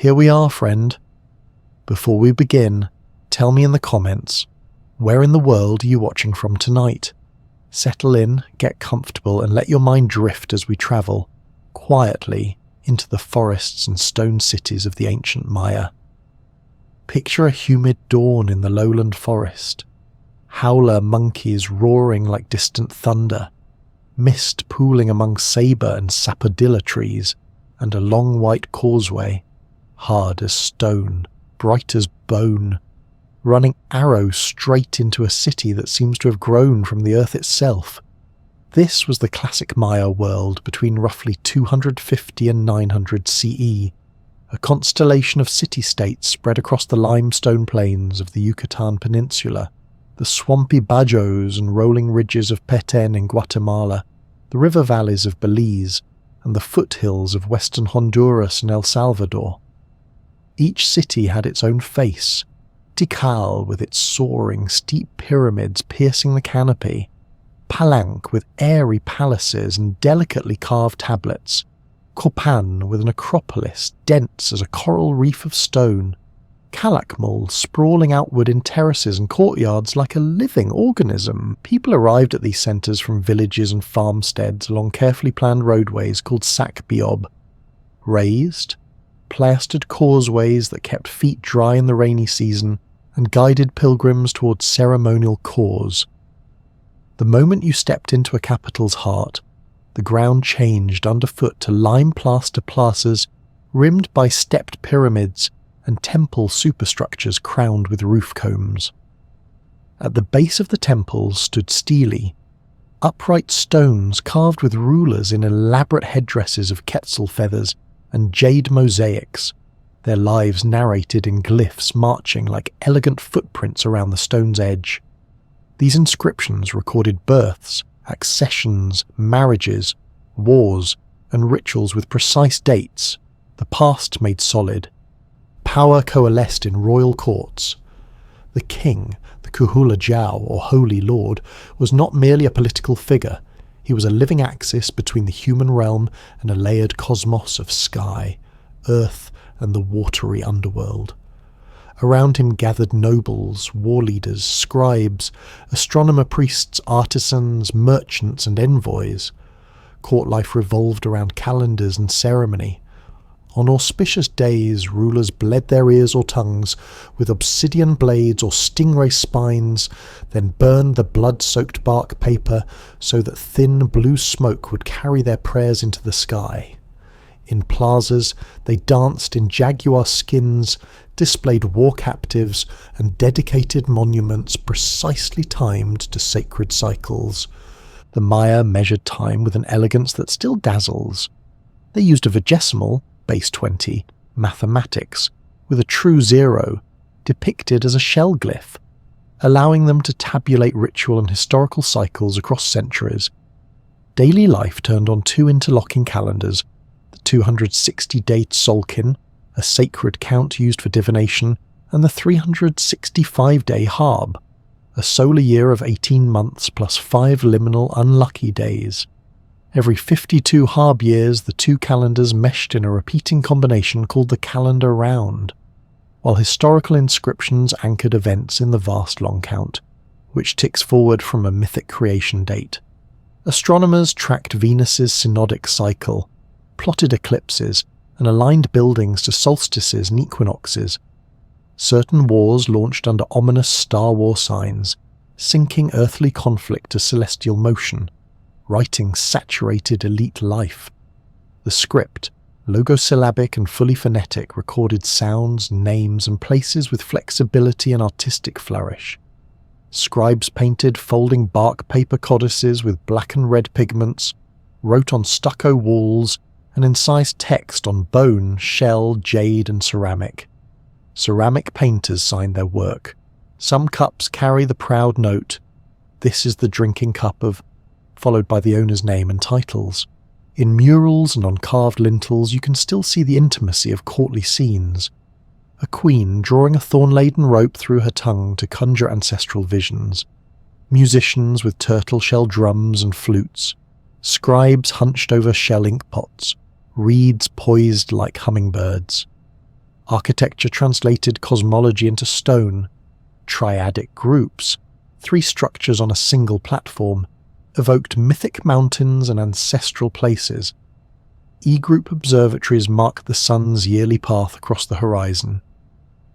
Here we are, friend. Before we begin, tell me in the comments, where in the world are you watching from tonight? Settle in, get comfortable, and let your mind drift as we travel, quietly, into the forests and stone cities of the ancient Maya. Picture a humid dawn in the lowland forest, howler monkeys roaring like distant thunder, mist pooling among sabre and sapodilla trees, and a long white causeway, hard as stone, bright as bone, running arrow straight into a city that seems to have grown from the earth itself. This was the classic Maya world between roughly 250 and 900 CE, a constellation of city-states spread across the limestone plains of the Yucatan Peninsula, the swampy bajos and rolling ridges of Petén in Guatemala, the river valleys of Belize, and the foothills of western Honduras and El Salvador. Each city had its own face, Tikal with its soaring, steep pyramids piercing the canopy, Palenque with airy palaces and delicately carved tablets, Copan with an acropolis dense as a coral reef of stone, Calakmul sprawling outward in terraces and courtyards like a living organism. People arrived at these centres from villages and farmsteads along carefully planned roadways called Sakbiob. Raised, plastered causeways that kept feet dry in the rainy season and guided pilgrims towards ceremonial cause. The moment you stepped into a capital's heart, the ground changed underfoot to lime plaster plazas rimmed by stepped pyramids and temple superstructures crowned with roof combs. At the base of the temples stood stelae, upright stones carved with rulers in elaborate headdresses of quetzal feathers and jade mosaics, their lives narrated in glyphs marching like elegant footprints around the stone's edge. These inscriptions recorded births, accessions, marriages, wars, and rituals with precise dates, the past made solid. Power coalesced in royal courts. The king, the Kuhula Jau, or Holy Lord, was not merely a political figure. He was a living axis between the human realm and a layered cosmos of sky, earth, and the watery underworld. Around him gathered nobles, war leaders, scribes, astronomer priests, artisans, merchants, and envoys. Court life revolved around calendars and ceremony. On auspicious days, rulers bled their ears or tongues with obsidian blades or stingray spines, then burned the blood-soaked bark paper so that thin blue smoke would carry their prayers into the sky. In plazas, they danced in jaguar skins, displayed war captives, and dedicated monuments precisely timed to sacred cycles. The Maya measured time with an elegance that still dazzles. They used a vigesimal, base 20, mathematics, with a true zero, depicted as a shell glyph, allowing them to tabulate ritual and historical cycles across centuries. Daily life turned on two interlocking calendars, the 260-day Tzolkin, a sacred count used for divination, and the 365-day Harb, a solar year of 18 months plus 5 liminal unlucky days. Every 52 Harb years, the two calendars meshed in a repeating combination called the calendar round, while historical inscriptions anchored events in the vast long count, which ticks forward from a mythic creation date. Astronomers tracked Venus's synodic cycle, plotted eclipses, and aligned buildings to solstices and equinoxes. Certain wars launched under ominous Star War signs, syncing earthly conflict to celestial motion. Writing saturated elite life. The script, logosyllabic and fully phonetic, recorded sounds, names, and places with flexibility and artistic flourish. Scribes painted folding bark paper codices with black and red pigments, wrote on stucco walls, and incised text on bone, shell, jade, and ceramic. Ceramic painters signed their work. Some cups carry the proud note, "This is the drinking cup of," followed by the owner's name and titles. In murals and on carved lintels you can still see the intimacy of courtly scenes. A queen drawing a thorn-laden rope through her tongue to conjure ancestral visions. Musicians with turtle-shell drums and flutes. Scribes hunched over shell ink pots. Reeds poised like hummingbirds. Architecture translated cosmology into stone. Triadic groups, 3 structures on a single platform, evoked mythic mountains and ancestral places. E-group observatories marked the sun's yearly path across the horizon.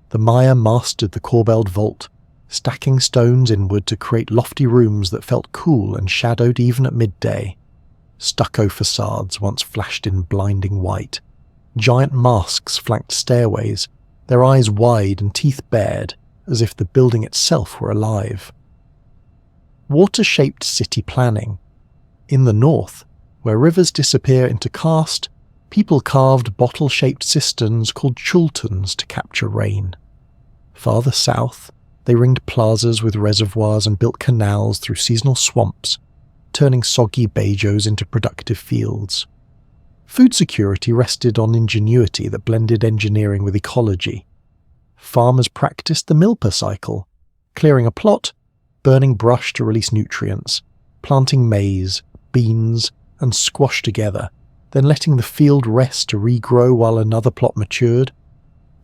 The Maya mastered the corbelled vault, stacking stones inward to create lofty rooms that felt cool and shadowed even at midday. Stucco facades once flashed in blinding white. Giant masks flanked stairways, their eyes wide and teeth bared, as if the building itself were alive. Water-shaped city planning. In the north, where rivers disappear into karst, people carved bottle-shaped cisterns called chultuns to capture rain. Farther south, they ringed plazas with reservoirs and built canals through seasonal swamps, turning soggy bejos into productive fields. Food security rested on ingenuity that blended engineering with ecology. Farmers practiced the Milpa cycle, clearing a plot, burning brush to release nutrients, planting maize, beans, and squash together, then letting the field rest to regrow while another plot matured.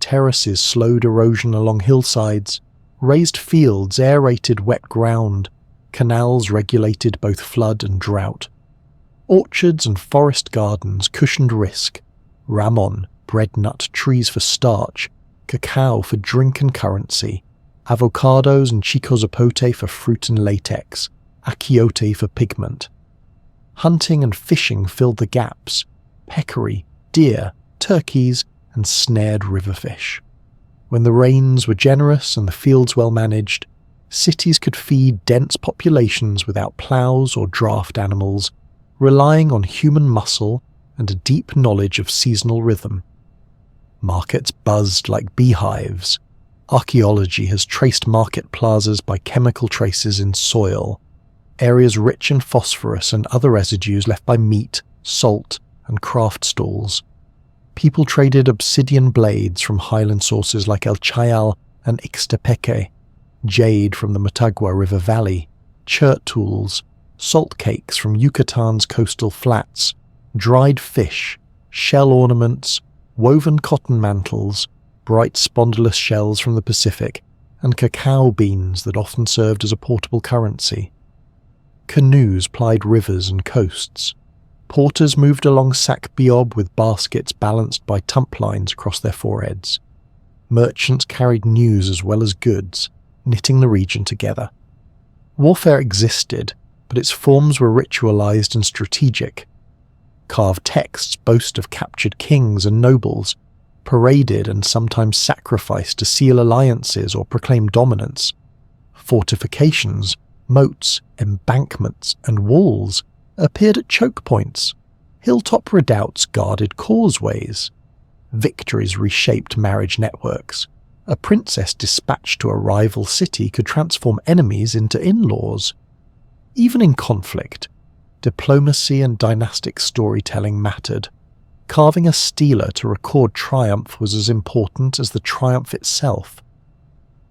Terraces slowed erosion along hillsides, raised fields aerated wet ground, canals regulated both flood and drought. Orchards and forest gardens cushioned risk. Ramon bred nut trees for starch, cacao for drink and currency, avocados and chico zapote for fruit and latex, achiote for pigment. Hunting and fishing filled the gaps, peccary, deer, turkeys, and snared river fish. When the rains were generous and the fields well managed, cities could feed dense populations without ploughs or draft animals, relying on human muscle and a deep knowledge of seasonal rhythm. Markets buzzed like beehives. Archaeology has traced market plazas by chemical traces in soil, areas rich in phosphorus and other residues left by meat, salt, and craft stalls. People traded obsidian blades from highland sources like El Chayal and Ixtepeque, jade from the Motagua River Valley, chert tools, salt cakes from Yucatan's coastal flats, dried fish, shell ornaments, woven cotton mantles, bright spondylus shells from the Pacific, and cacao beans that often served as a portable currency. Canoes plied rivers and coasts. Porters moved along Sac Biob with baskets balanced by tump lines across their foreheads. Merchants carried news as well as goods, knitting the region together. Warfare existed, but its forms were ritualized and strategic. Carved texts boast of captured kings and nobles, paraded and sometimes sacrificed to seal alliances or proclaim dominance. Fortifications, moats, embankments, and walls appeared at choke points. Hilltop redoubts guarded causeways. Victories reshaped marriage networks. A princess dispatched to a rival city could transform enemies into in-laws. Even in conflict, diplomacy and dynastic storytelling mattered. Carving a stela to record triumph was as important as the triumph itself.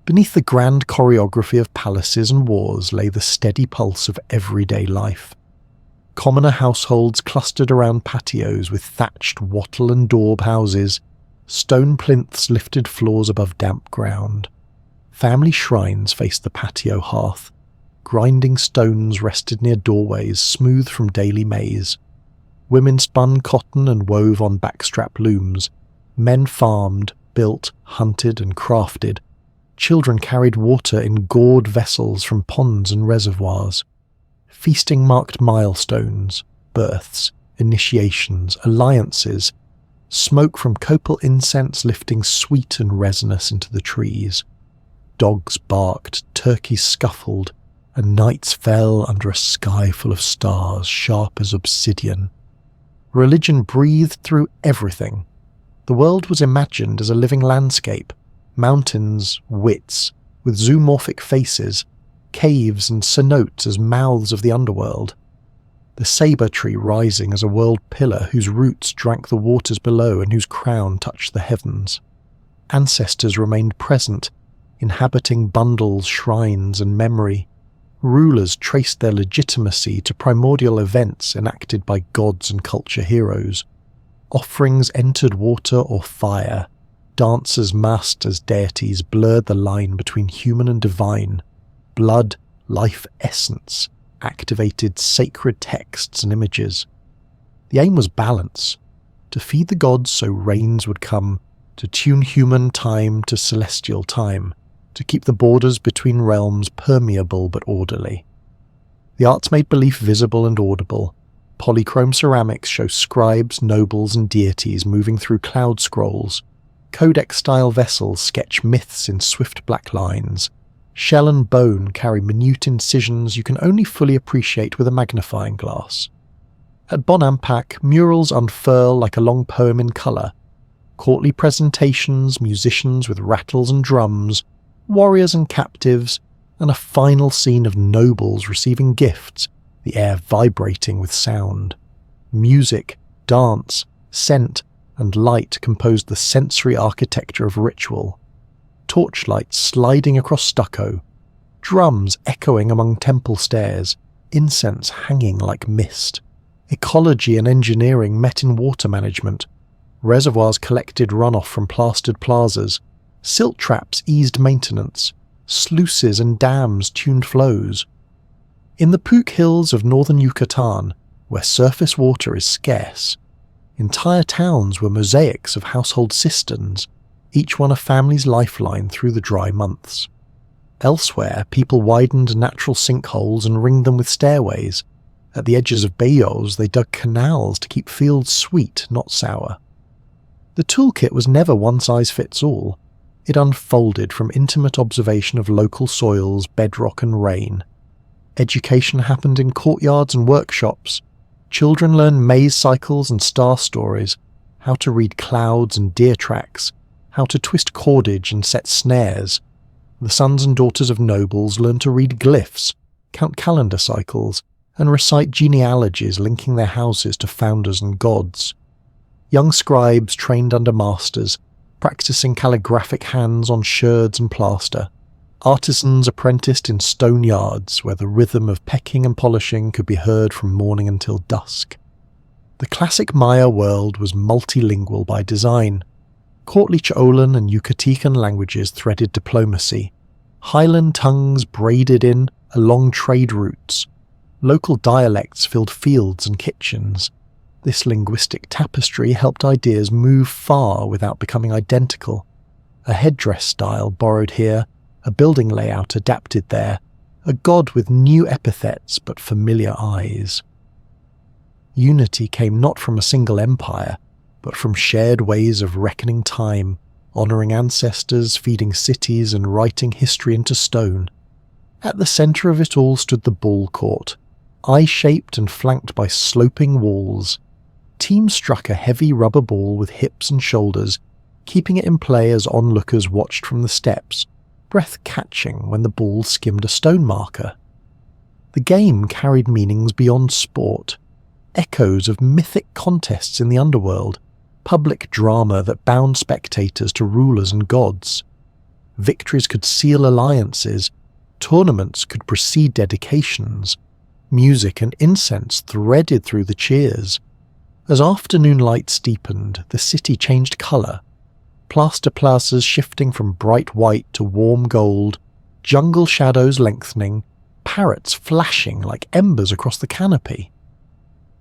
Beneath the grand choreography of palaces and wars lay the steady pulse of everyday life. Commoner households clustered around patios with thatched wattle and daub houses, stone plinths lifted floors above damp ground. Family shrines faced the patio hearth. Grinding stones rested near doorways smooth from daily maize. Women spun cotton and wove on backstrap looms. Men farmed, built, hunted, and crafted. Children carried water in gourd vessels from ponds and reservoirs. Feasting marked milestones, births, initiations, alliances, smoke from copal incense lifting sweet and resinous into the trees. Dogs barked, turkeys scuffled, and nights fell under a sky full of stars sharp as obsidian. Religion breathed through everything. The world was imagined as a living landscape, mountains, wits, with zoomorphic faces, caves and cenotes as mouths of the underworld. The sabre tree rising as a world pillar whose roots drank the waters below and whose crown touched the heavens. Ancestors remained present, inhabiting bundles, shrines, and memory. Rulers traced their legitimacy to primordial events enacted by gods and culture heroes. Offerings entered water or fire. Dancers masked as deities blurred the line between human and divine. Blood, life essence, activated sacred texts and images. The aim was balance, to feed the gods so rains would come, to tune human time to celestial time, to keep the borders between realms permeable but orderly. The arts made belief visible and audible. Polychrome ceramics show scribes, nobles and deities moving through cloud scrolls. Codex-style vessels sketch myths in swift black lines. Shell and bone carry minute incisions you can only fully appreciate with a magnifying glass. At Bonampak, murals unfurl like a long poem in colour. Courtly presentations, musicians with rattles and drums, warriors and captives, and a final scene of nobles receiving gifts, the air vibrating with sound. Music, dance, scent, and light composed the sensory architecture of ritual. Torchlights sliding across stucco, drums echoing among temple stairs, incense hanging like mist. Ecology and engineering met in water management. Reservoirs collected runoff from plastered plazas. Silt traps eased maintenance. Sluices and dams tuned flows. In the Pook Hills of northern Yucatan, where surface water is scarce, entire towns were mosaics of household cisterns, each one a family's lifeline through the dry months. Elsewhere, people widened natural sinkholes and ringed them with stairways. At the edges of bayous, they dug canals to keep fields sweet, not sour. The toolkit was never one-size-fits-all. It unfolded from intimate observation of local soils, bedrock and rain. Education happened in courtyards and workshops. Children learned maze cycles and star stories, how to read clouds and deer tracks, how to twist cordage and set snares. The sons and daughters of nobles learned to read glyphs, count calendar cycles, and recite genealogies linking their houses to founders and gods. Young scribes trained under masters, practicing calligraphic hands on sherds and plaster. Artisans apprenticed in stone yards where the rhythm of pecking and polishing could be heard from morning until dusk. The classic Maya world was multilingual by design. Courtly Ch'olan and Yucatecan languages threaded diplomacy. Highland tongues braided in along trade routes. Local dialects filled fields and kitchens. This linguistic tapestry helped ideas move far without becoming identical. A headdress style borrowed here, a building layout adapted there, a god with new epithets but familiar eyes. Unity came not from a single empire, but from shared ways of reckoning time, honouring ancestors, feeding cities and writing history into stone. At the centre of it all stood the ball court, eye-shaped and flanked by sloping walls. Teams struck a heavy rubber ball with hips and shoulders, keeping it in play as onlookers watched from the steps, breath-catching when the ball skimmed a stone marker. The game carried meanings beyond sport, echoes of mythic contests in the underworld, public drama that bound spectators to rulers and gods. Victories could seal alliances, tournaments could precede dedications, music and incense threaded through the cheers. As afternoon lights deepened, the city changed colour, plaster plazas shifting from bright white to warm gold, jungle shadows lengthening, parrots flashing like embers across the canopy.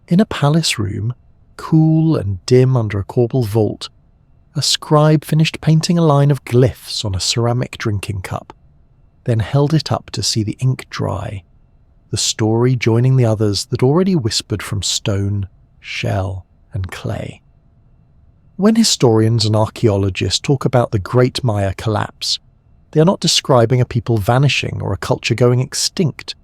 In a palace room, cool and dim under a corbel vault, a scribe finished painting a line of glyphs on a ceramic drinking cup, then held it up to see the ink dry, the story joining the others that already whispered from stone, shell, and clay. When historians and archaeologists talk about the Great Maya collapse, they are not describing a people vanishing or a culture going extinct.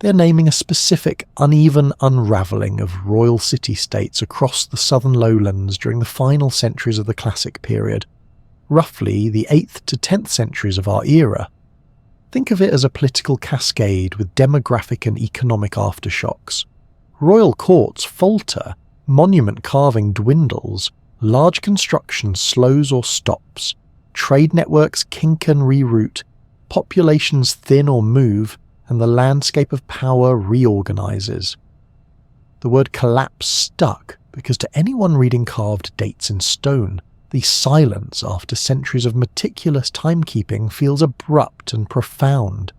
They are naming a specific, uneven unravelling of royal city-states across the southern lowlands during the final centuries of the Classic period, roughly the 8th to 10th centuries of our era. Think of it as a political cascade with demographic and economic aftershocks. Royal courts falter, monument carving dwindles, large construction slows or stops, trade networks kink and reroute, populations thin or move, and the landscape of power reorganises. The word collapse stuck because to anyone reading carved dates in stone, The silence after centuries of meticulous timekeeping feels abrupt and profound.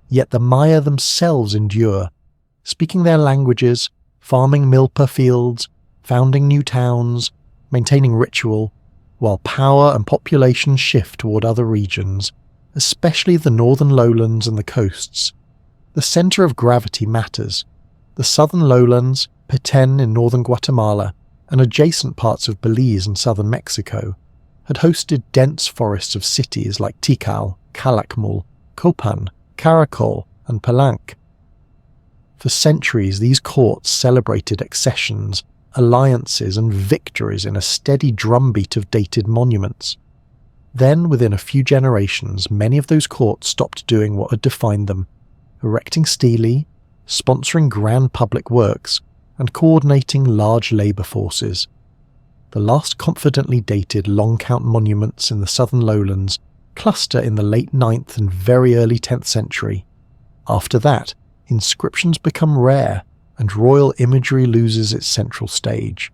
Yet the Maya themselves endure, speaking their languages, farming milpa fields, founding new towns, maintaining ritual, while power and population shift toward other regions, especially the northern lowlands and the coasts. The center of gravity matters. The southern lowlands, Petén in northern Guatemala, and adjacent parts of Belize and southern Mexico, had hosted dense forests of cities like Tikal, Calakmul, Copan, Caracol, and Palenque. For centuries, these courts celebrated accessions, alliances, and victories in a steady drumbeat of dated monuments. Then, within a few generations, many of those courts stopped doing what had defined them, erecting stelae, sponsoring grand public works, and coordinating large labour forces. The last confidently dated long-count monuments in the southern lowlands cluster in the late 9th and very early 10th century. After that, inscriptions become rare, and royal imagery loses its central stage.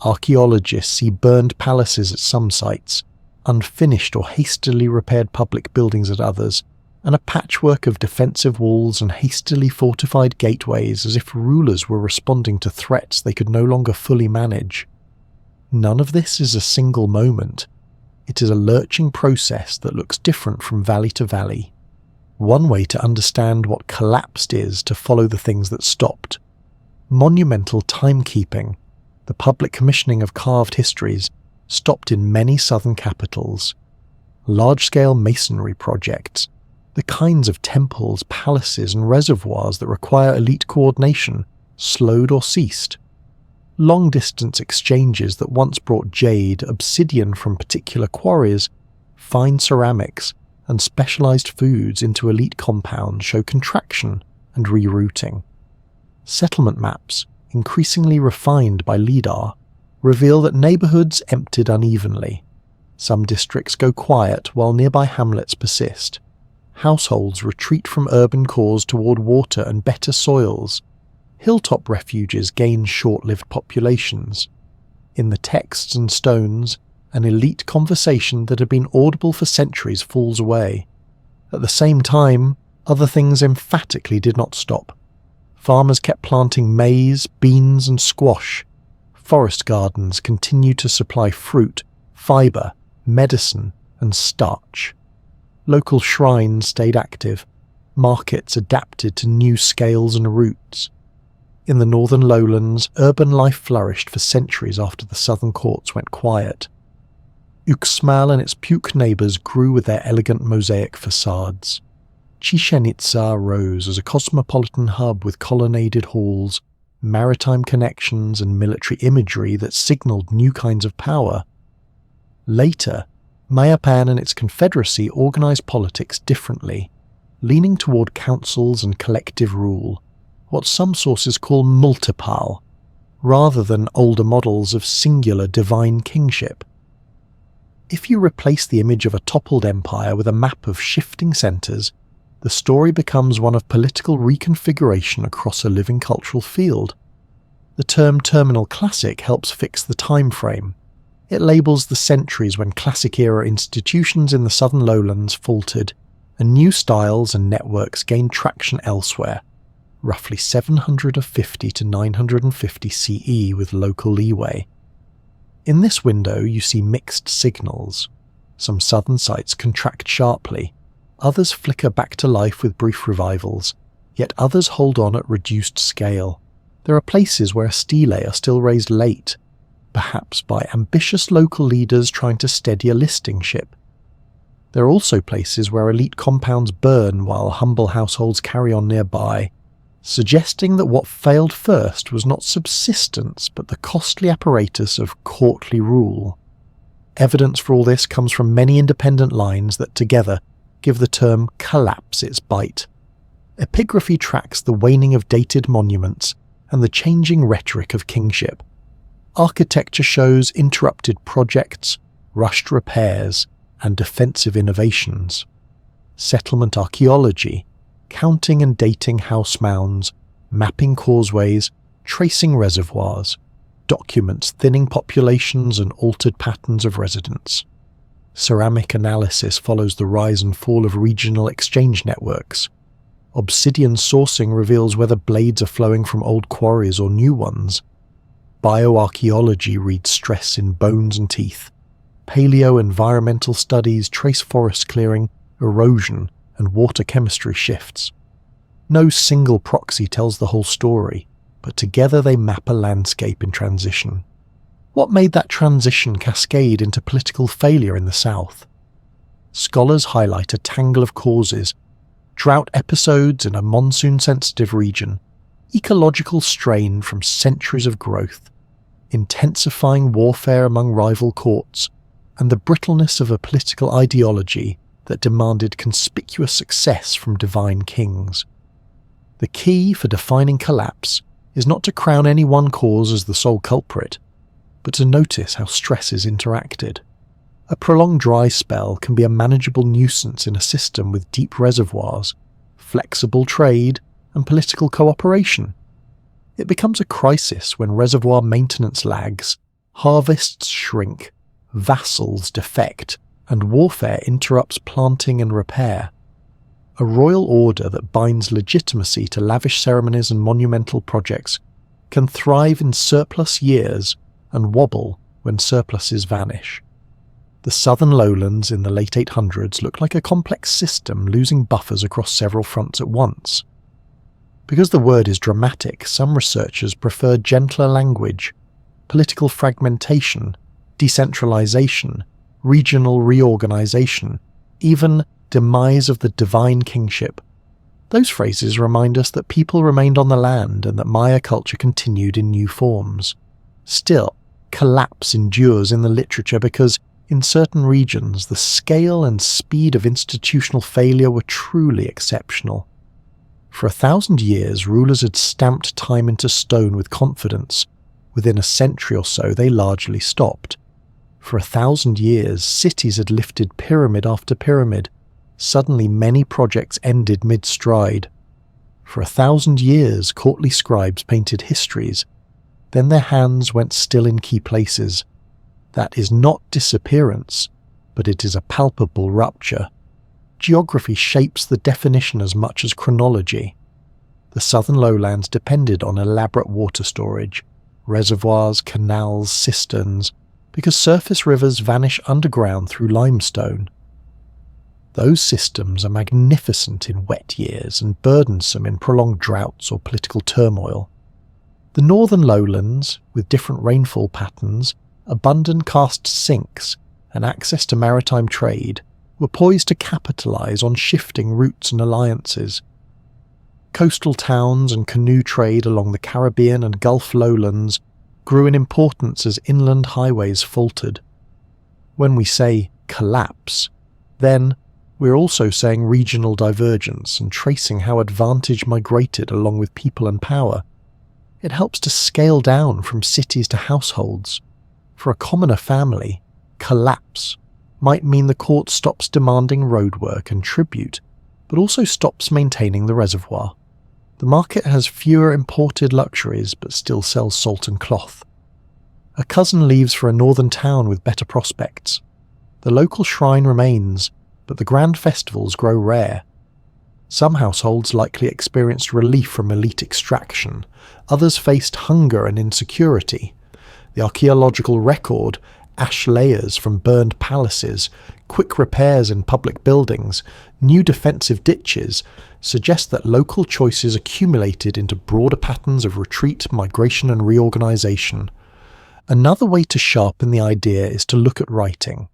Archaeologists see burned palaces at some sites, unfinished or hastily repaired public buildings at others, and a patchwork of defensive walls and hastily fortified gateways as if rulers were responding to threats they could no longer fully manage. None of this is a single moment. It is a lurching process that looks different from valley to valley. One way to understand what collapsed is to follow the things that stopped. Monumental timekeeping, the public commissioning of carved histories, stopped in many southern capitals. Large-scale masonry projects, the kinds of temples, palaces, and reservoirs that require elite coordination, slowed or ceased. Long-distance exchanges that once brought jade, obsidian from particular quarries, fine ceramics, and specialized foods into elite compounds show contraction and rerouting. Settlement maps, increasingly refined by LIDAR, reveal that neighborhoods emptied unevenly. Some districts go quiet while nearby hamlets persist. Households retreat from urban cores toward water and better soils. Hilltop refuges gain short-lived populations. In the texts and stones, an elite conversation that had been audible for centuries falls away. At the same time, other things emphatically did not stop. Farmers kept planting maize, beans, and squash. Forest gardens continued to supply fruit, fibre, medicine, and starch. Local shrines stayed active. Markets adapted to new scales and routes. In the northern lowlands, urban life flourished for centuries after the southern courts went quiet. Uxmal and its Puke neighbours grew with their elegant mosaic facades. Chichen Itza rose as a cosmopolitan hub with colonnaded halls, maritime connections, and military imagery that signalled new kinds of power. Later, Mayapan and its confederacy organised politics differently, leaning toward councils and collective rule, what some sources call multipal, rather than older models of singular divine kingship. If you replace the image of a toppled empire with a map of shifting centres, the story becomes one of political reconfiguration across a living cultural field. The term terminal classic helps fix the time frame. It labels the centuries when classic-era institutions in the southern lowlands faltered, and new styles and networks gained traction elsewhere, roughly 750 to 950 CE with local leeway. In this window you see mixed signals. Some southern sites contract sharply, others flicker back to life with brief revivals, yet others hold on at reduced scale. There are places where stelae are still raised late, perhaps by ambitious local leaders trying to steady a listing ship. There are also places where elite compounds burn while humble households carry on nearby, suggesting that what failed first was not subsistence but the costly apparatus of courtly rule. Evidence for all this comes from many independent lines that together give the term collapse its bite. Epigraphy tracks the waning of dated monuments and the changing rhetoric of kingship. Architecture shows interrupted projects, rushed repairs, and defensive innovations. Settlement archaeology, counting and dating house mounds, mapping causeways, tracing reservoirs, documents thinning populations and altered patterns of residence. Ceramic analysis follows the rise and fall of regional exchange networks. Obsidian sourcing reveals whether blades are flowing from old quarries or new ones. Bioarchaeology reads stress in bones and teeth. Paleo-environmental studies trace forest clearing, erosion, and water chemistry shifts. No single proxy tells the whole story, but together they map a landscape in transition. What made that transition cascade into political failure in the South? Scholars highlight a tangle of causes: drought episodes in a monsoon-sensitive region, ecological strain from centuries of growth, intensifying warfare among rival courts, and the brittleness of a political ideology that demanded conspicuous success from divine kings. The key for defining collapse is not to crown any one cause as the sole culprit, but to notice how stresses interacted. A prolonged dry spell can be a manageable nuisance in a system with deep reservoirs, flexible trade, and political cooperation. It becomes a crisis when reservoir maintenance lags, harvests shrink, vassals defect, and warfare interrupts planting and repair. A royal order that binds legitimacy to lavish ceremonies and monumental projects can thrive in surplus years and wobble when surpluses vanish. The southern lowlands in the late 800s looked like a complex system losing buffers across several fronts at once. Because the word is dramatic, some researchers prefer gentler language: political fragmentation, decentralization, regional reorganization, even demise of the divine kingship. Those phrases remind us that people remained on the land and that Maya culture continued in new forms. Still, collapse endures in the literature because, in certain regions, the scale and speed of institutional failure were truly exceptional. For 1,000 years, rulers had stamped time into stone with confidence. Within a century or so, they largely stopped. For 1,000 years, cities had lifted pyramid after pyramid. Suddenly, many projects ended mid-stride. For 1,000 years, courtly scribes painted histories. Then their hands went still in key places. That is not disappearance, but it is a palpable rupture. Geography shapes the definition as much as chronology. The southern lowlands depended on elaborate water storage, reservoirs, canals, cisterns, because surface rivers vanish underground through limestone. Those systems are magnificent in wet years and burdensome in prolonged droughts or political turmoil. The northern lowlands, with different rainfall patterns, abundant karst sinks, and access to maritime trade, were poised to capitalize on shifting routes and alliances. Coastal towns and canoe trade along the Caribbean and Gulf lowlands grew in importance as inland highways faltered. When we say collapse, then we're also saying regional divergence and tracing how advantage migrated along with people and power. It helps to scale down from cities to households. For a commoner family, collapse might mean the court stops demanding roadwork and tribute, but also stops maintaining the reservoir. The market has fewer imported luxuries but still sells salt and cloth. A cousin leaves for a northern town with better prospects. The local shrine remains, but the grand festivals grow rare. Some households likely experienced relief from elite extraction, others faced hunger and insecurity. The archaeological record, ash layers from burned palaces, quick repairs in public buildings, new defensive ditches, suggest that local choices accumulated into broader patterns of retreat, migration and reorganization. Another way to sharpen the idea is to look at writing.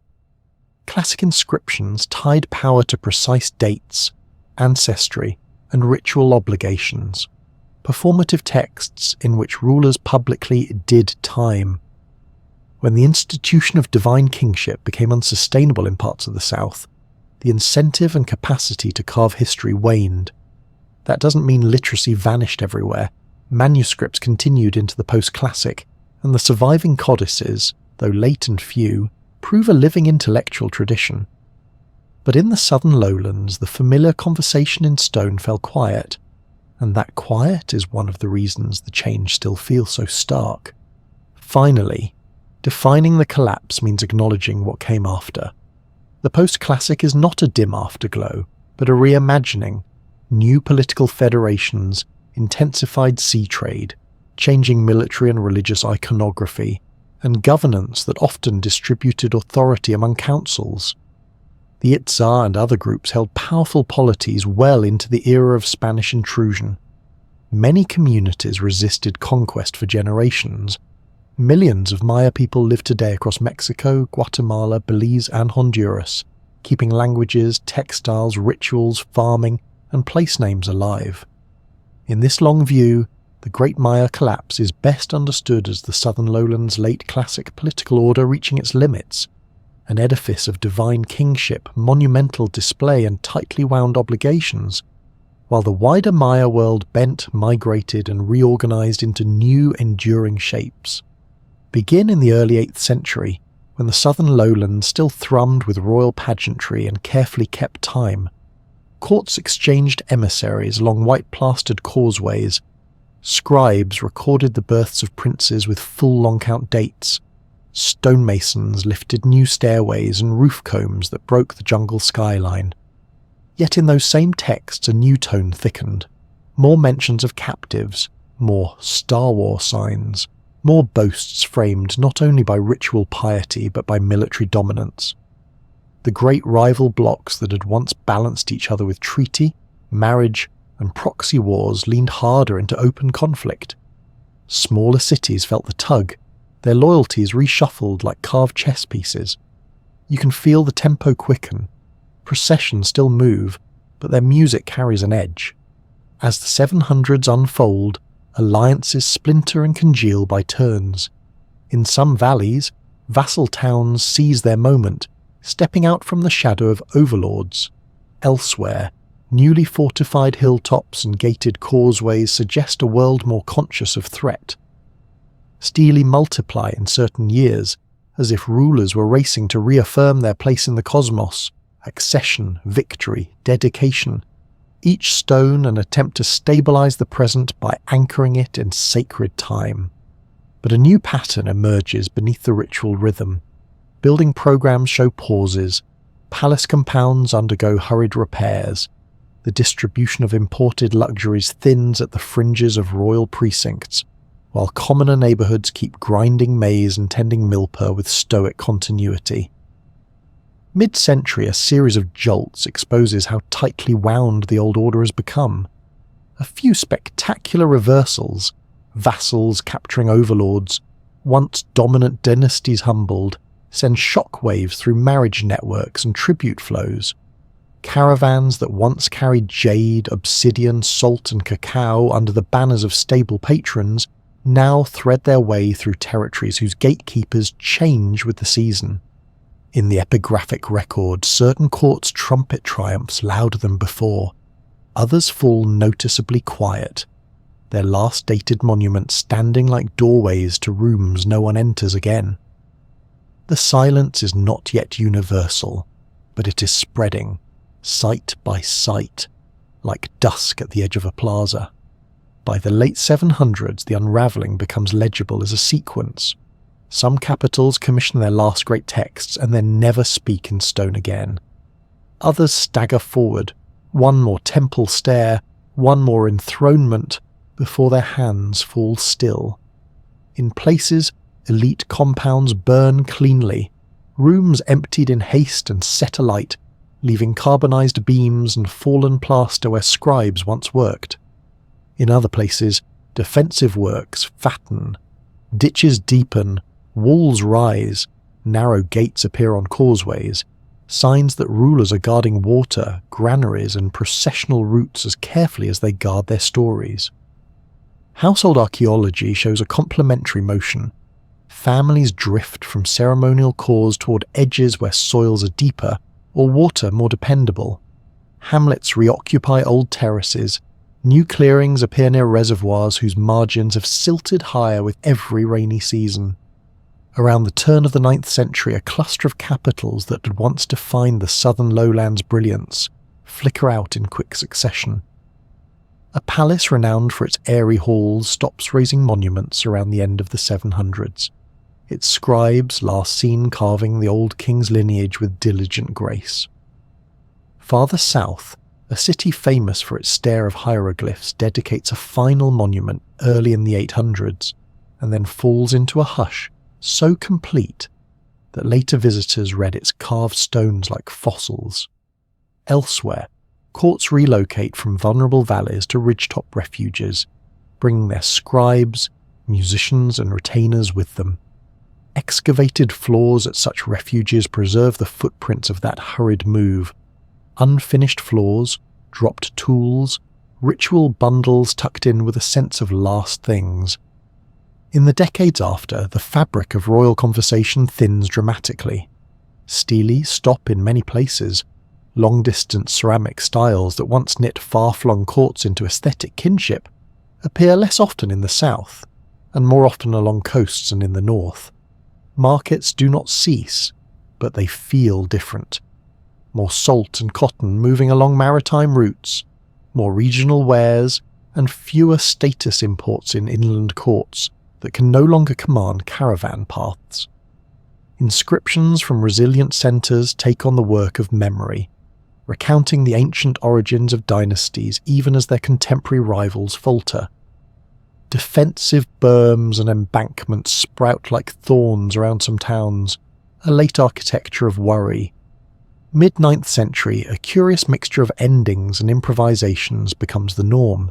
Classic inscriptions tied power to precise dates, ancestry, and ritual obligations. Performative texts in which rulers publicly did time. When the institution of divine kingship became unsustainable in parts of the South, the incentive and capacity to carve history waned. That doesn't mean literacy vanished everywhere. Manuscripts continued into the post-classic, and the surviving codices, though late and few, prove a living intellectual tradition. But in the southern lowlands, the familiar conversation in stone fell quiet, and that quiet is one of the reasons the change still feels so stark. Finally, defining the collapse means acknowledging what came after. The post-classic is not a dim afterglow, but a reimagining, new political federations, intensified sea trade, changing military and religious iconography, and governance that often distributed authority among councils. The Itzar and other groups held powerful polities well into the era of Spanish intrusion. Many communities resisted conquest for generations. Millions of Maya people live today across Mexico, Guatemala, Belize and Honduras, keeping languages, textiles, rituals, farming and place names alive. In this long view, the Great Maya Collapse is best understood as the Southern Lowlands' late classic political order reaching its limits, an edifice of divine kingship, monumental display and tightly wound obligations, while the wider Maya world bent, migrated and reorganized into new, enduring shapes. Begin in the early 8th century, when the Southern Lowlands still thrummed with royal pageantry and carefully kept time. Courts exchanged emissaries along white-plastered causeways. Scribes recorded the births of princes with full long-count dates. Stonemasons lifted new stairways and roof combs that broke the jungle skyline. Yet in those same texts a new tone thickened. More mentions of captives, more Star Wars signs, more boasts framed not only by ritual piety but by military dominance. The great rival blocs that had once balanced each other with treaty, marriage, and proxy wars leaned harder into open conflict. Smaller cities felt the tug, their loyalties reshuffled like carved chess pieces. You can feel the tempo quicken. Processions still move, but their music carries an edge. As the 700s unfold, alliances splinter and congeal by turns. In some valleys, vassal towns seize their moment, stepping out from the shadow of overlords. Elsewhere, newly fortified hilltops and gated causeways suggest a world more conscious of threat. Stele multiply in certain years, as if rulers were racing to reaffirm their place in the cosmos, accession, victory, dedication, each stone an attempt to stabilize the present by anchoring it in sacred time. But a new pattern emerges beneath the ritual rhythm. Building programs show pauses, palace compounds undergo hurried repairs, the distribution of imported luxuries thins at the fringes of royal precincts, while commoner neighbourhoods keep grinding maize and tending milper with stoic continuity. Mid-century, a series of jolts exposes how tightly wound the old order has become. A few spectacular reversals, vassals capturing overlords, once dominant dynasties humbled, send shockwaves through marriage networks and tribute flows. Caravans that once carried jade, obsidian, salt and cacao under the banners of stable patrons now thread their way through territories whose gatekeepers change with the season. In the epigraphic record, certain courts trumpet triumphs louder than before. Others fall noticeably quiet, their last dated monuments standing like doorways to rooms no one enters again. The silence is not yet universal, but it is spreading, site by site, like dusk at the edge of a plaza. By the late 700s, the unravelling becomes legible as a sequence. Some capitals commission their last great texts and then never speak in stone again. Others stagger forward, one more temple stare, one more enthronement, before their hands fall still. In places, elite compounds burn cleanly, rooms emptied in haste and set alight, leaving carbonized beams and fallen plaster where scribes once worked. In other places, defensive works fatten, ditches deepen, walls rise, narrow gates appear on causeways, signs that rulers are guarding water, granaries and processional routes as carefully as they guard their stories. Household archaeology shows a complementary motion. Families drift from ceremonial cores toward edges where soils are deeper or water more dependable. Hamlets reoccupy old terraces. New clearings appear near reservoirs whose margins have silted higher with every rainy season. Around the turn of the 9th century, a cluster of capitals that had once defined the southern lowlands' brilliance flicker out in quick succession. A palace renowned for its airy halls stops raising monuments around the end of the 700s. its scribes last seen carving the old king's lineage with diligent grace. Farther south, a city famous for its stare of hieroglyphs dedicates a final monument early in the 800s, and then falls into a hush so complete that later visitors read its carved stones like fossils. Elsewhere, courts relocate from vulnerable valleys to ridgetop refuges, bringing their scribes, musicians and retainers with them. Excavated floors at such refuges preserve the footprints of that hurried move. Unfinished floors, dropped tools, ritual bundles tucked in with a sense of last things. In the decades after, the fabric of royal conversation thins dramatically. Stele stop in many places. Long-distance ceramic styles that once knit far-flung courts into aesthetic kinship appear less often in the south, and more often along coasts and in the north. Markets do not cease, but they feel different. More salt and cotton moving along maritime routes, more regional wares, and fewer status imports in inland courts that can no longer command caravan paths. Inscriptions from resilient centres take on the work of memory, recounting the ancient origins of dynasties even as their contemporary rivals falter. Defensive berms and embankments sprout like thorns around some towns, a late architecture of worry. Mid-9th century, a curious mixture of endings and improvisations becomes the norm.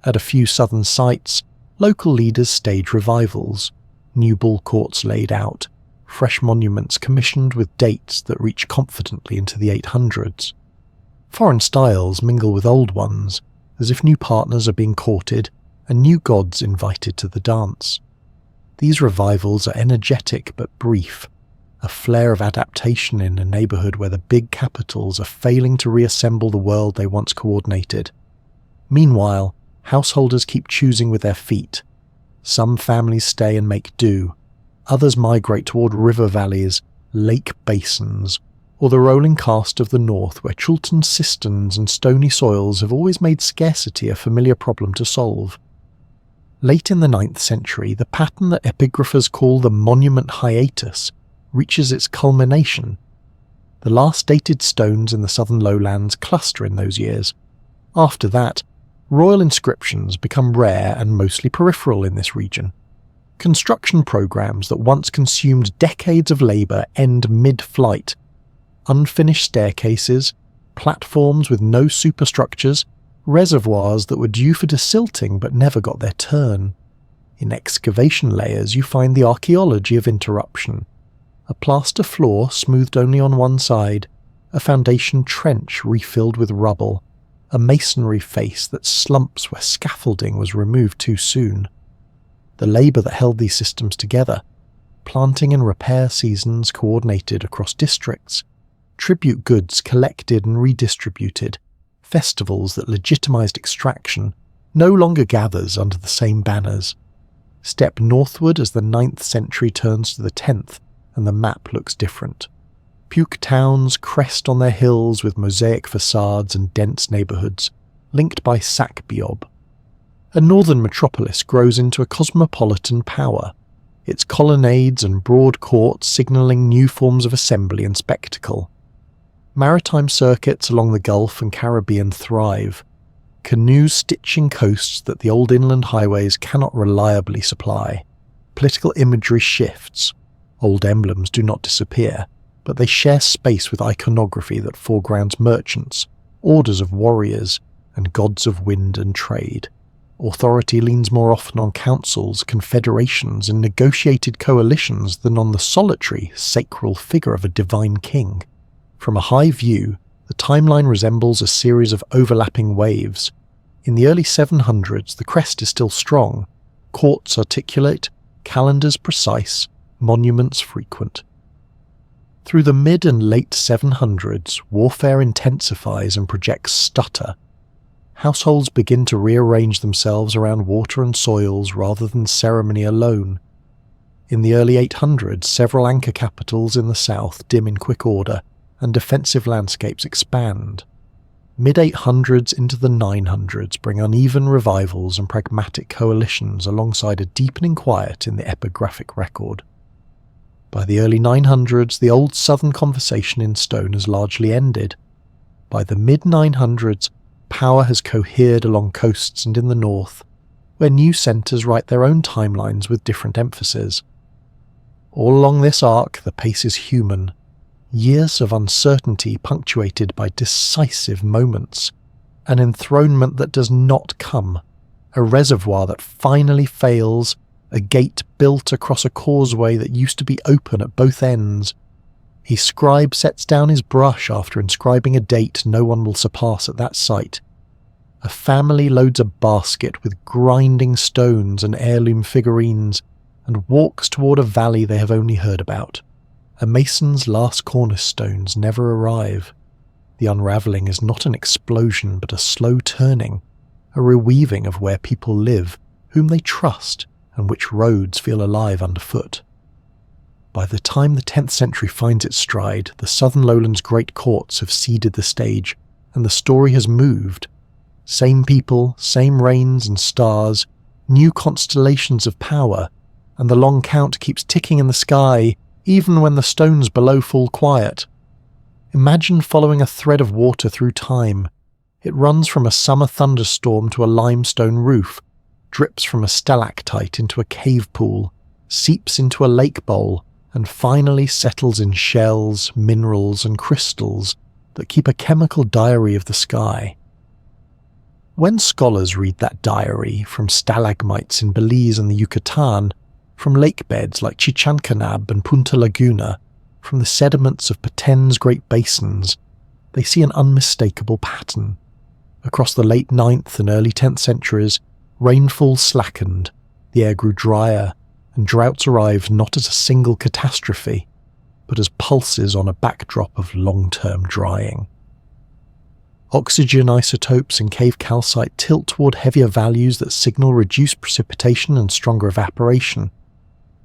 At a few southern sites, local leaders stage revivals, new ball courts laid out, fresh monuments commissioned with dates that reach confidently into the 800s. Foreign styles mingle with old ones, as if new partners are being courted and new gods invited to the dance. These revivals are energetic but brief, a flare of adaptation in a neighbourhood where the big capitals are failing to reassemble the world they once coordinated. Meanwhile, householders keep choosing with their feet. Some families stay and make do, others migrate toward river valleys, lake basins, or the rolling karst of the north where Chultern cisterns and stony soils have always made scarcity a familiar problem to solve. Late in the 9th century, the pattern that epigraphers call the monument hiatus reaches its culmination. The last dated stones in the southern lowlands cluster in those years. After that, royal inscriptions become rare and mostly peripheral in this region. Construction programs that once consumed decades of labour end mid-flight. Unfinished staircases, platforms with no superstructures, reservoirs that were due for desilting but never got their turn. In excavation layers you find the archaeology of interruption. A plaster floor smoothed only on one side, a foundation trench refilled with rubble, a masonry face that slumps where scaffolding was removed too soon. The labour that held these systems together, planting and repair seasons coordinated across districts, tribute goods collected and redistributed, festivals that legitimised extraction, no longer gathers under the same banners. Step northward as the 9th century turns to the 10th, and the map looks different. Puke towns crest on their hills with mosaic facades and dense neighbourhoods, linked by Sac-Biob. A northern metropolis grows into a cosmopolitan power, its colonnades and broad courts signalling new forms of assembly and spectacle. Maritime circuits along the Gulf and Caribbean thrive, canoes stitching coasts that the old inland highways cannot reliably supply. Political imagery shifts. Old emblems do not disappear, but they share space with iconography that foregrounds merchants, orders of warriors, and gods of wind and trade. Authority leans more often on councils, confederations, and negotiated coalitions than on the solitary, sacral figure of a divine king. From a high view, the timeline resembles a series of overlapping waves. In the early 700s, the crest is still strong, courts articulate, calendars precise, monuments frequent. Through the mid and late 700s, warfare intensifies and projects stutter. Households begin to rearrange themselves around water and soils rather than ceremony alone. In the early 800s, several anchor capitals in the south dim in quick order, and defensive landscapes expand. Mid-800s into the 900s bring uneven revivals and pragmatic coalitions alongside a deepening quiet in the epigraphic record. By the early 900s, the old southern conversation in stone has largely ended. By the mid-900s, power has cohered along coasts and in the north, where new centres write their own timelines with different emphasis. All along this arc, the pace is human. Years of uncertainty punctuated by decisive moments. An enthronement that does not come. A reservoir that finally fails. A gate built across a causeway that used to be open at both ends. A scribe sets down his brush after inscribing a date no one will surpass at that site. A family loads a basket with grinding stones and heirloom figurines and walks toward a valley they have only heard about. A mason's last cornerstones never arrive. The unravelling is not an explosion but a slow turning, a reweaving of where people live, whom they trust, and which roads feel alive underfoot. By the time the 10th century finds its stride, the southern lowlands' great courts have ceded the stage, and the story has moved. Same people, same reigns and stars, new constellations of power, and the long count keeps ticking in the sky, even when the stones below fall quiet. Imagine following a thread of water through time. It runs from a summer thunderstorm to a limestone roof, drips from a stalactite into a cave pool, seeps into a lake bowl, and finally settles in shells, minerals, and crystals that keep a chemical diary of the sky. When scholars read that diary from stalagmites in Belize and the Yucatan, from lake beds like Chichancanab and Punta Laguna, from the sediments of Peten's Great Basins, they see an unmistakable pattern. Across the late 9th and early 10th centuries, rainfall slackened, the air grew drier, and droughts arrived not as a single catastrophe, but as pulses on a backdrop of long-term drying. Oxygen isotopes in cave calcite tilt toward heavier values that signal reduced precipitation and stronger evaporation.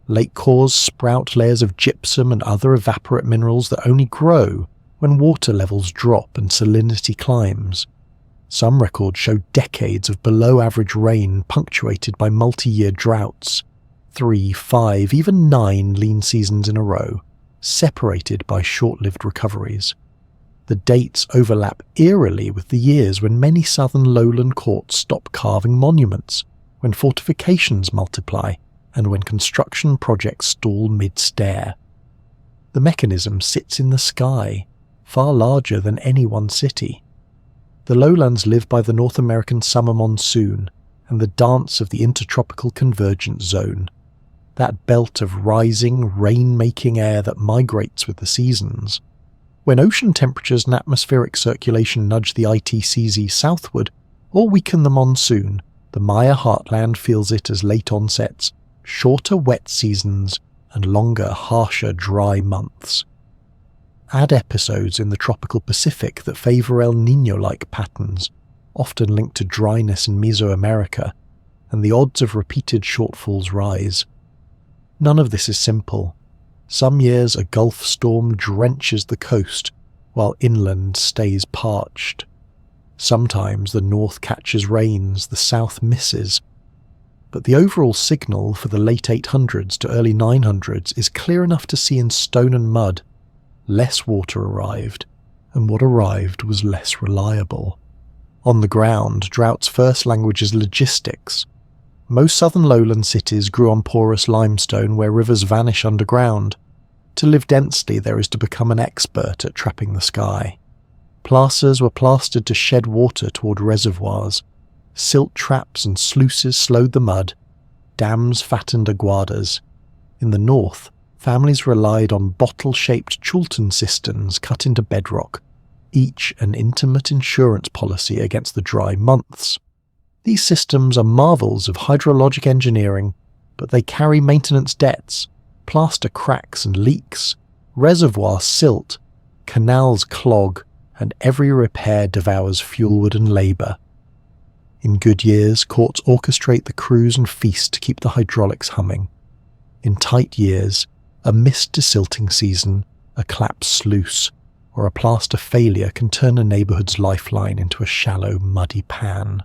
Lake cores sprout layers of gypsum and other evaporate minerals that only grow when water levels drop and salinity climbs. Some records show decades of below-average rain punctuated by multi-year droughts, 3, 5, even 9 lean seasons in a row, separated by short-lived recoveries. The dates overlap eerily with the years when many southern lowland courts stop carving monuments, when fortifications multiply, and when construction projects stall mid-stair. The mechanism sits in the sky, far larger than any one city. The lowlands live by the North American summer monsoon and the dance of the intertropical convergence zone, that belt of rising, rain-making air that migrates with the seasons. When ocean temperatures and atmospheric circulation nudge the ITCZ southward or weaken the monsoon, the Maya heartland feels it as late onsets, shorter wet seasons, and longer, harsher, dry months. Add episodes in the tropical Pacific that favour El Niño-like patterns, often linked to dryness in Mesoamerica, and the odds of repeated shortfalls rise. None of this is simple. Some years a Gulf storm drenches the coast, while inland stays parched. Sometimes the north catches rains, the south misses. But the overall signal for the late 800s to early 900s is clear enough to see in stone and mud. Less water arrived, and what arrived was less reliable. On the ground, drought's first language is logistics. Most southern lowland cities grew on porous limestone where rivers vanish underground. To live densely, there is to become an expert at trapping the sky. Plazas were plastered to shed water toward reservoirs. Silt traps and sluices slowed the mud. Dams fattened aguadas. In the north, families relied on bottle-shaped Chulton cisterns cut into bedrock, each an intimate insurance policy against the dry months. These systems are marvels of hydrologic engineering, but they carry maintenance debts, plaster cracks and leaks, reservoirs silt, canals clog, and every repair devours fuelwood and labour. In good years, courts orchestrate the crews and feast to keep the hydraulics humming. In tight years, a missed desilting season, a collapsed sluice, or a plaster failure can turn a neighbourhood's lifeline into a shallow, muddy pan.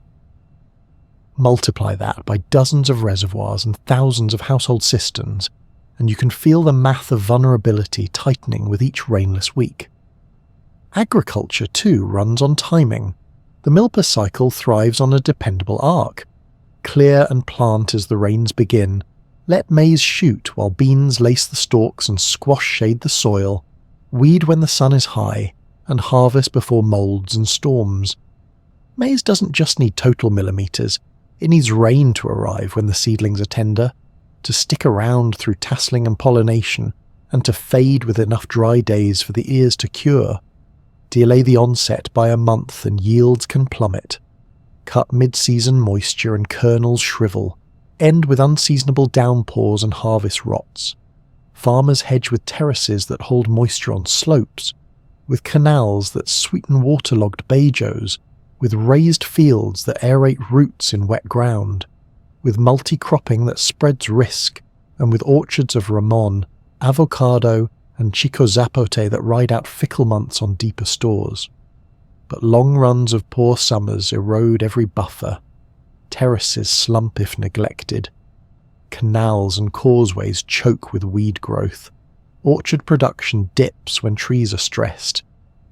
Multiply that by dozens of reservoirs and thousands of household cisterns, and you can feel the math of vulnerability tightening with each rainless week. Agriculture, too, runs on timing. The Milpa cycle thrives on a dependable arc. Clear and plant as the rains begin. Let maize shoot while beans lace the stalks and squash shade the soil. Weed when the sun is high, and harvest before moulds and storms. Maize doesn't just need total millimeters, it needs rain to arrive when the seedlings are tender, to stick around through tasseling and pollination, and to fade with enough dry days for the ears to cure. Delay the onset by a month and yields can plummet. Cut mid-season moisture and kernels shrivel, end with unseasonable downpours and harvest rots. Farmers hedge with terraces that hold moisture on slopes, with canals that sweeten waterlogged bajos, with raised fields that aerate roots in wet ground, with multi-cropping that spreads risk, and with orchards of Ramon, avocado, and Chico Zapote that ride out fickle months on deeper stores. But long runs of poor summers erode every buffer. Terraces slump if neglected. Canals and causeways choke with weed growth. Orchard production dips when trees are stressed.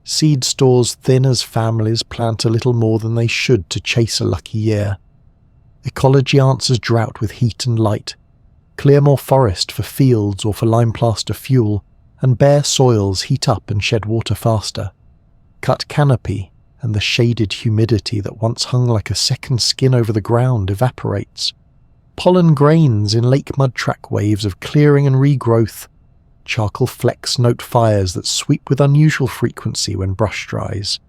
Seed stores thin as families plant a little more than they should to chase a lucky year. Ecology answers drought with heat and light. Clear more forest for fields or for lime plaster fuel, and bare soils heat up and shed water faster. Cut canopy, and the shaded humidity that once hung like a second skin over the ground evaporates. Pollen grains in lake mud track waves of clearing and regrowth. Charcoal flecks note fires that sweep with unusual frequency when brush dries.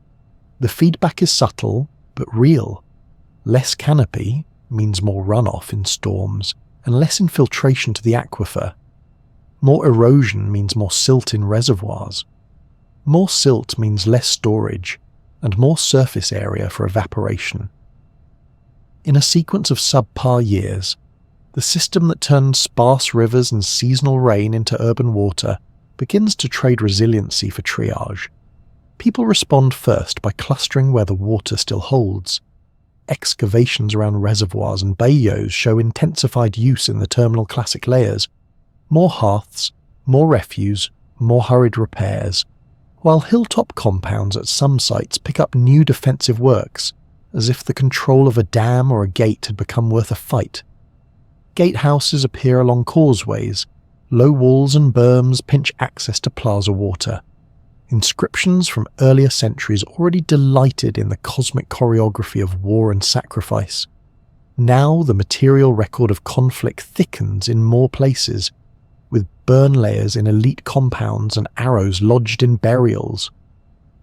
The feedback is subtle, but real. Less canopy means more runoff in storms, and less infiltration to the aquifer. More erosion means more silt in reservoirs. More silt means less storage, and more surface area for evaporation. In a sequence of subpar years, the system that turns sparse rivers and seasonal rain into urban water begins to trade resiliency for triage. People respond first by clustering where the water still holds. Excavations around reservoirs and bayous show intensified use in the terminal classic layers. More hearths, more refuse, more hurried repairs, while hilltop compounds at some sites pick up new defensive works, as if the control of a dam or a gate had become worth a fight. Gatehouses appear along causeways. Low walls and berms pinch access to plaza water. Inscriptions from earlier centuries already delighted in the cosmic choreography of war and sacrifice. Now the material record of conflict thickens in more places, with burn layers in elite compounds and arrows lodged in burials.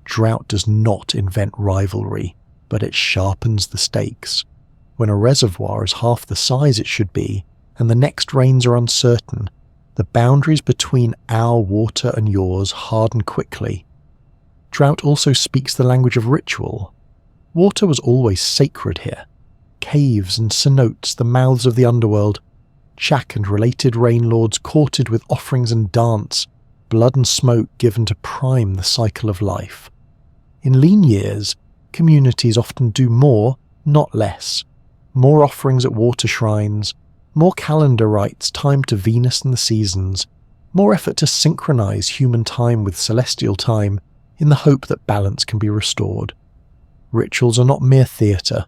Drought does not invent rivalry, but it sharpens the stakes. When a reservoir is half the size it should be, and the next rains are uncertain, the boundaries between our water and yours harden quickly. Drought also speaks the language of ritual. Water was always sacred here. Caves and cenotes, the mouths of the underworld, Chak and related rain lords courted with offerings and dance, blood and smoke given to prime the cycle of life. In lean years, communities often do more, not less. More offerings at water shrines, more calendar rites timed to Venus and the seasons, more effort to synchronize human time with celestial time in the hope that balance can be restored. Rituals are not mere theatre,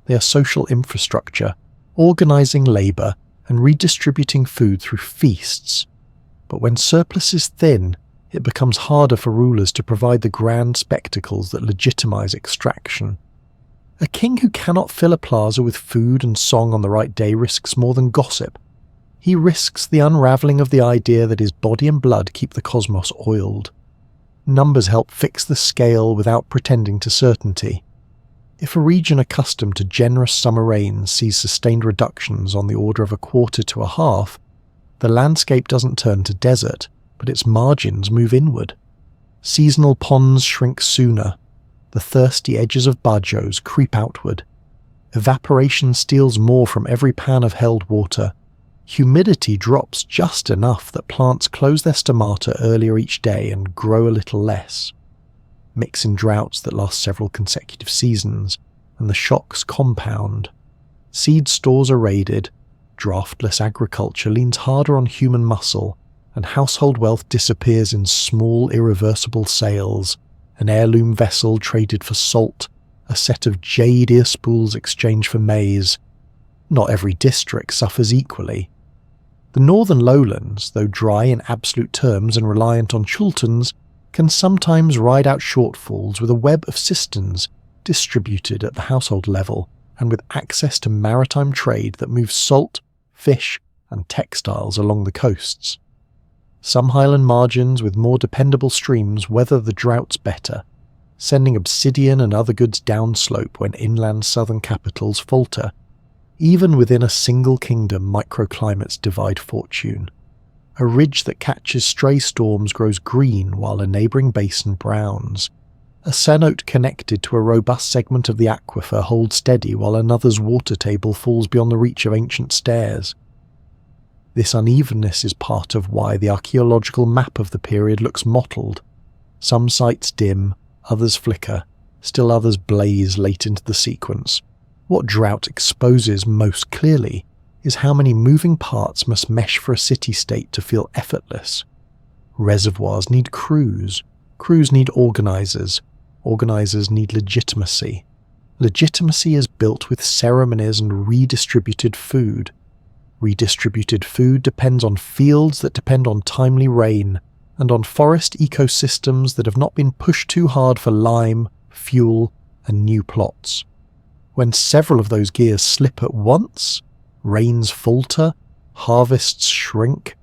they are social infrastructure, organizing labor and redistributing food through feasts. But when surplus is thin, it becomes harder for rulers to provide the grand spectacles that legitimize extraction. A king who cannot fill a plaza with food and song on the right day risks more than gossip. He risks the unraveling of the idea that his body and blood keep the cosmos oiled. Numbers help fix the scale without pretending to certainty. If a region accustomed to generous summer rains sees sustained reductions on the order of a quarter to a half, the landscape doesn't turn to desert, but its margins move inward. Seasonal ponds shrink sooner. The thirsty edges of bajos creep outward. Evaporation steals more from every pan of held water. Humidity drops just enough that plants close their stomata earlier each day and grow a little less. Mix in droughts that last several consecutive seasons, and the shocks compound. Seed stores are raided, draftless agriculture leans harder on human muscle, and household wealth disappears in small, irreversible sales, an heirloom vessel traded for salt, a set of jade ear spools exchanged for maize. Not every district suffers equally. The northern lowlands, though dry in absolute terms and reliant on chultans, can sometimes ride out shortfalls with a web of cisterns distributed at the household level and with access to maritime trade that moves salt, fish, and textiles along the coasts. Some highland margins with more dependable streams weather the droughts better, sending obsidian and other goods downslope when inland southern capitals falter. Even within a single kingdom, microclimates divide fortune. A ridge that catches stray storms grows green while a neighbouring basin browns. A cenote connected to a robust segment of the aquifer holds steady while another's water table falls beyond the reach of ancient stairs. This unevenness is part of why the archaeological map of the period looks mottled. Some sites dim, others flicker, still others blaze late into the sequence. What drought exposes most clearly is how many moving parts must mesh for a city-state to feel effortless. Reservoirs need crews need organisers need legitimacy. Legitimacy is built with ceremonies and redistributed food. Redistributed food depends on fields that depend on timely rain, and on forest ecosystems that have not been pushed too hard for lime, fuel, and new plots. When several of those gears slip at once, rains falter, harvests shrink,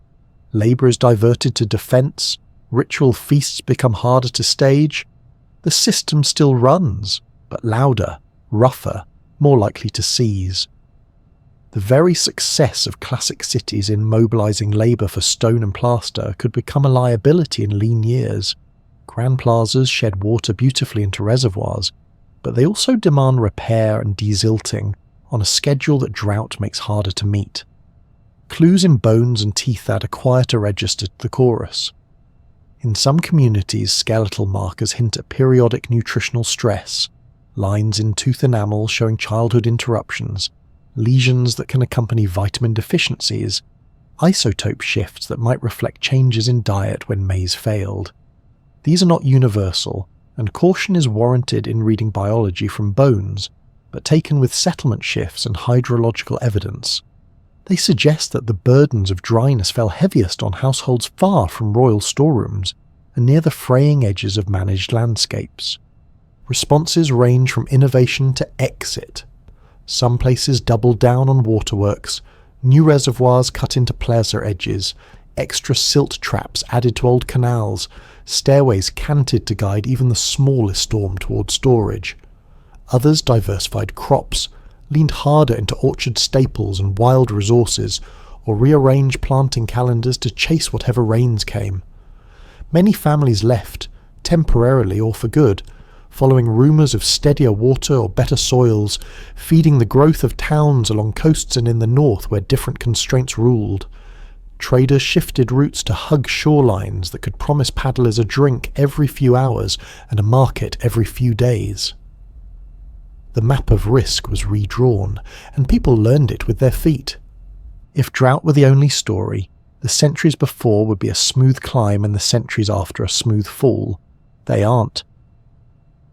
labour is diverted to defence, ritual feasts become harder to stage, the system still runs, but louder, rougher, more likely to seize. The very success of classic cities in mobilising labour for stone and plaster could become a liability in lean years. Grand plazas shed water beautifully into reservoirs, but they also demand repair and desilting on a schedule that drought makes harder to meet. Clues in bones and teeth add a quieter register to the chorus. In some communities, skeletal markers hint at periodic nutritional stress, lines in tooth enamel showing childhood interruptions, lesions that can accompany vitamin deficiencies, isotope shifts that might reflect changes in diet when maize failed. These are not universal, and caution is warranted in reading biology from bones, but taken with settlement shifts and hydrological evidence. They suggest that the burdens of dryness fell heaviest on households far from royal storerooms and near the fraying edges of managed landscapes. Responses range from innovation to exit. Some places doubled down on waterworks, new reservoirs cut into plaza edges, extra silt traps added to old canals, stairways canted to guide even the smallest storm toward storage. Others diversified crops, leaned harder into orchard staples and wild resources, or rearranged planting calendars to chase whatever rains came. Many families left, temporarily or for good, following rumours of steadier water or better soils, feeding the growth of towns along coasts and in the north where different constraints ruled. Traders shifted routes to hug shorelines that could promise paddlers a drink every few hours and a market every few days. The map of risk was redrawn, and people learned it with their feet. If drought were the only story, the centuries before would be a smooth climb and the centuries after a smooth fall. They aren't.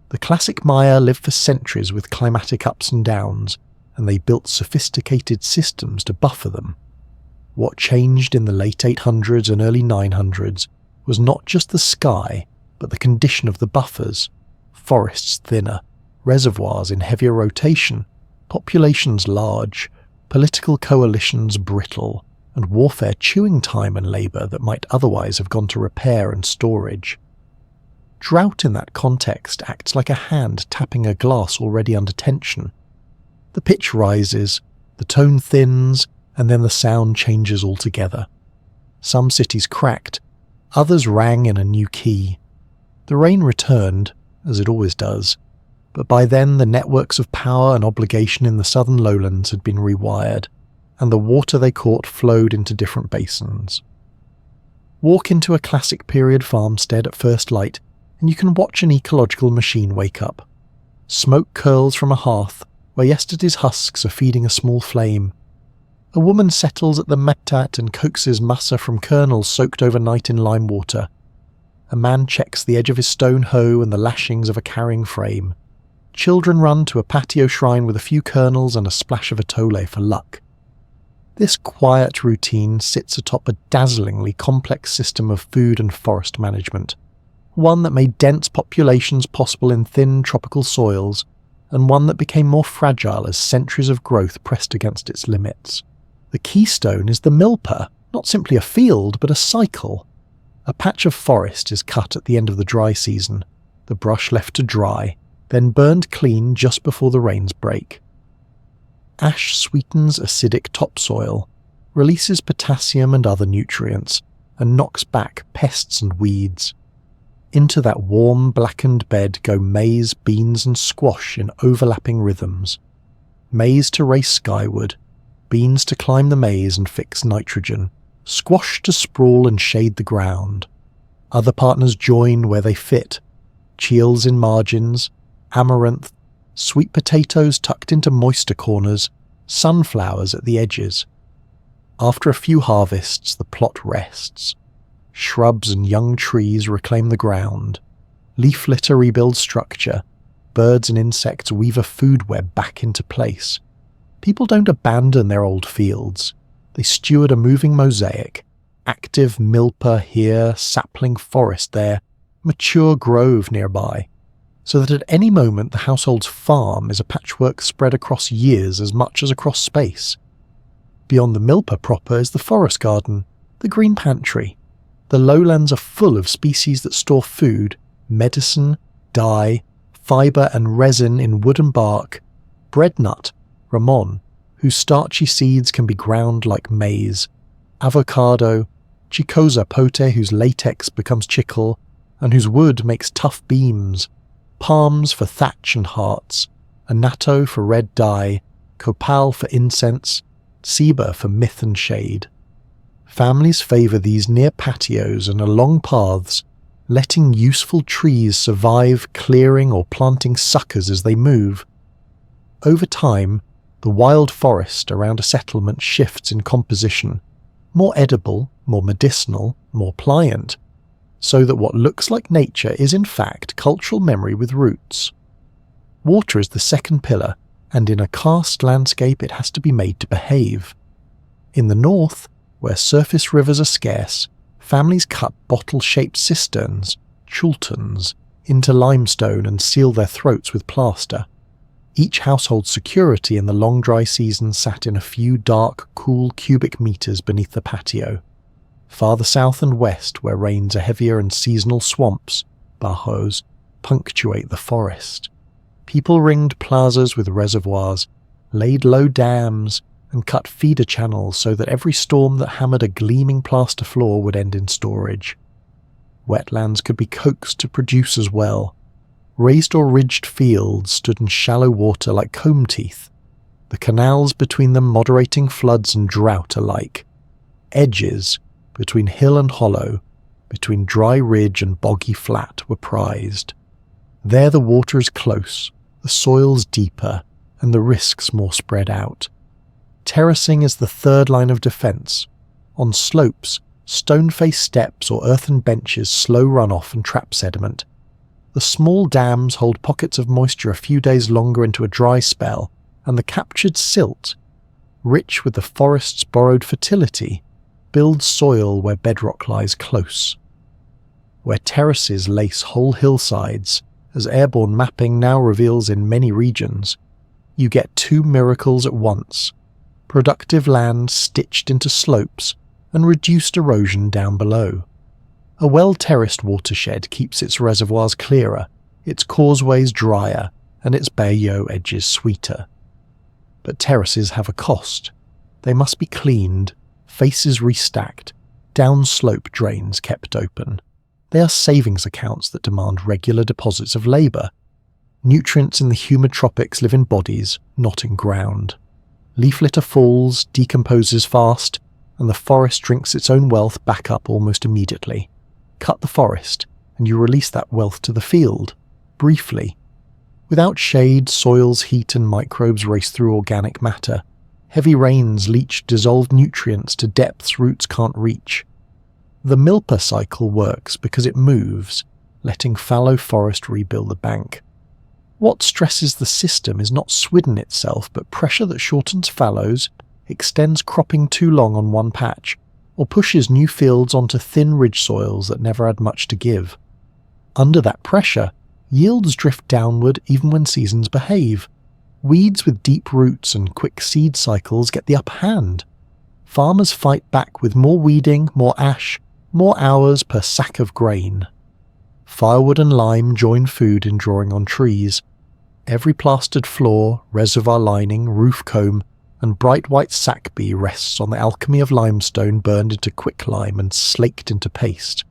The classic Maya lived for centuries with climatic ups and downs, and they built sophisticated systems to buffer them. What changed in the late 800s and early 900s was not just the sky, but the condition of the buffers. Forests thinner, reservoirs in heavier rotation, populations large, political coalitions brittle, and warfare chewing time and labour that might otherwise have gone to repair and storage. Drought in that context acts like a hand tapping a glass already under tension. The pitch rises, the tone thins, and then the sound changes altogether. Some cities cracked, others rang in a new key. The rain returned, as it always does, but by then the networks of power and obligation in the southern lowlands had been rewired, and the water they caught flowed into different basins. Walk into a classic period farmstead at first light, and you can watch an ecological machine wake up. Smoke curls from a hearth where yesterday's husks are feeding a small flame. A woman settles at the metat and coaxes massa from kernels soaked overnight in lime water. A man checks the edge of his stone hoe and the lashings of a carrying frame. Children run to a patio shrine with a few kernels and a splash of atole for luck. This quiet routine sits atop a dazzlingly complex system of food and forest management, one that made dense populations possible in thin tropical soils, and one that became more fragile as centuries of growth pressed against its limits. The keystone is the milpa, not simply a field, but a cycle. A patch of forest is cut at the end of the dry season, the brush left to dry, then burned clean just before the rains break. Ash sweetens acidic topsoil, releases potassium and other nutrients, and knocks back pests and weeds. Into that warm, blackened bed go maize, beans and squash in overlapping rhythms. Maize to race skyward, beans to climb the maize and fix nitrogen, squash to sprawl and shade the ground. Other partners join where they fit. Chiles in margins, amaranth, sweet potatoes tucked into moister corners, sunflowers at the edges. After a few harvests, the plot rests. Shrubs and young trees reclaim the ground. Leaf litter rebuilds structure. Birds and insects weave a food web back into place. People don't abandon their old fields. They steward a moving mosaic. Active milpa here, sapling forest there, mature grove nearby, so that at any moment the household's farm is a patchwork spread across years as much as across space. Beyond the milpa proper is the forest garden, the green pantry. The lowlands are full of species that store food, medicine, dye, fibre and resin in wood and bark, breadnut, ramon, whose starchy seeds can be ground like maize, avocado, chicoza pote whose latex becomes chicle, and whose wood makes tough beams, palms for thatch and hearts, anato for red dye, copal for incense, ceiba for myth and shade. Families favour these near patios and along paths, letting useful trees survive clearing or planting suckers as they move. Over time, the wild forest around a settlement shifts in composition, more edible, more medicinal, more pliant, so that what looks like nature is in fact cultural memory with roots. Water is the second pillar, and in a karst landscape it has to be made to behave. In the north, where surface rivers are scarce, families cut bottle-shaped cisterns, chultons, into limestone and seal their throats with plaster. Each household's security in the long dry season sat in a few dark, cool cubic meters beneath the patio. Farther south and west, where rains are heavier and seasonal swamps, bajos, punctuate the forest. People ringed plazas with reservoirs, laid low dams, and cut feeder channels so that every storm that hammered a gleaming plaster floor would end in storage. Wetlands could be coaxed to produce as well. Raised or ridged fields stood in shallow water like comb teeth, the canals between them moderating floods and drought alike. Edges, between hill and hollow, between dry ridge and boggy flat, were prized. There the water is close, the soil's deeper, and the risks more spread out. Terracing is the third line of defence. On slopes, stone-faced steps or earthen benches slow runoff and trap sediment. The small dams hold pockets of moisture a few days longer into a dry spell, and the captured silt, rich with the forest's borrowed fertility, builds soil where bedrock lies close. Where terraces lace whole hillsides, as airborne mapping now reveals in many regions, you get two miracles at once: productive land stitched into slopes and reduced erosion down below. A well-terraced watershed keeps its reservoirs clearer, its causeways drier, and its bayou edges sweeter. But terraces have a cost. They must be cleaned, faces restacked, downslope drains kept open. They are savings accounts that demand regular deposits of labour. Nutrients in the humid tropics live in bodies, not in ground. Leaf litter falls, decomposes fast, and the forest drinks its own wealth back up almost immediately. Cut the forest, and you release that wealth to the field, briefly. Without shade, soil's heat and microbes race through organic matter. Heavy rains leach dissolved nutrients to depths roots can't reach. The Milpa cycle works because it moves, letting fallow forest rebuild the bank. What stresses the system is not Swidden itself, but pressure that shortens fallows, extends cropping too long on one patch, or pushes new fields onto thin ridge soils that never had much to give. Under that pressure, yields drift downward even when seasons behave. Weeds with deep roots and quick seed cycles get the upper hand. Farmers fight back with more weeding, more ash, more hours per sack of grain. Firewood and lime join food in drawing on trees. Every plastered floor, reservoir lining, roof comb, and bright white sackbee rests on the alchemy of limestone burned into quicklime and slaked into paste.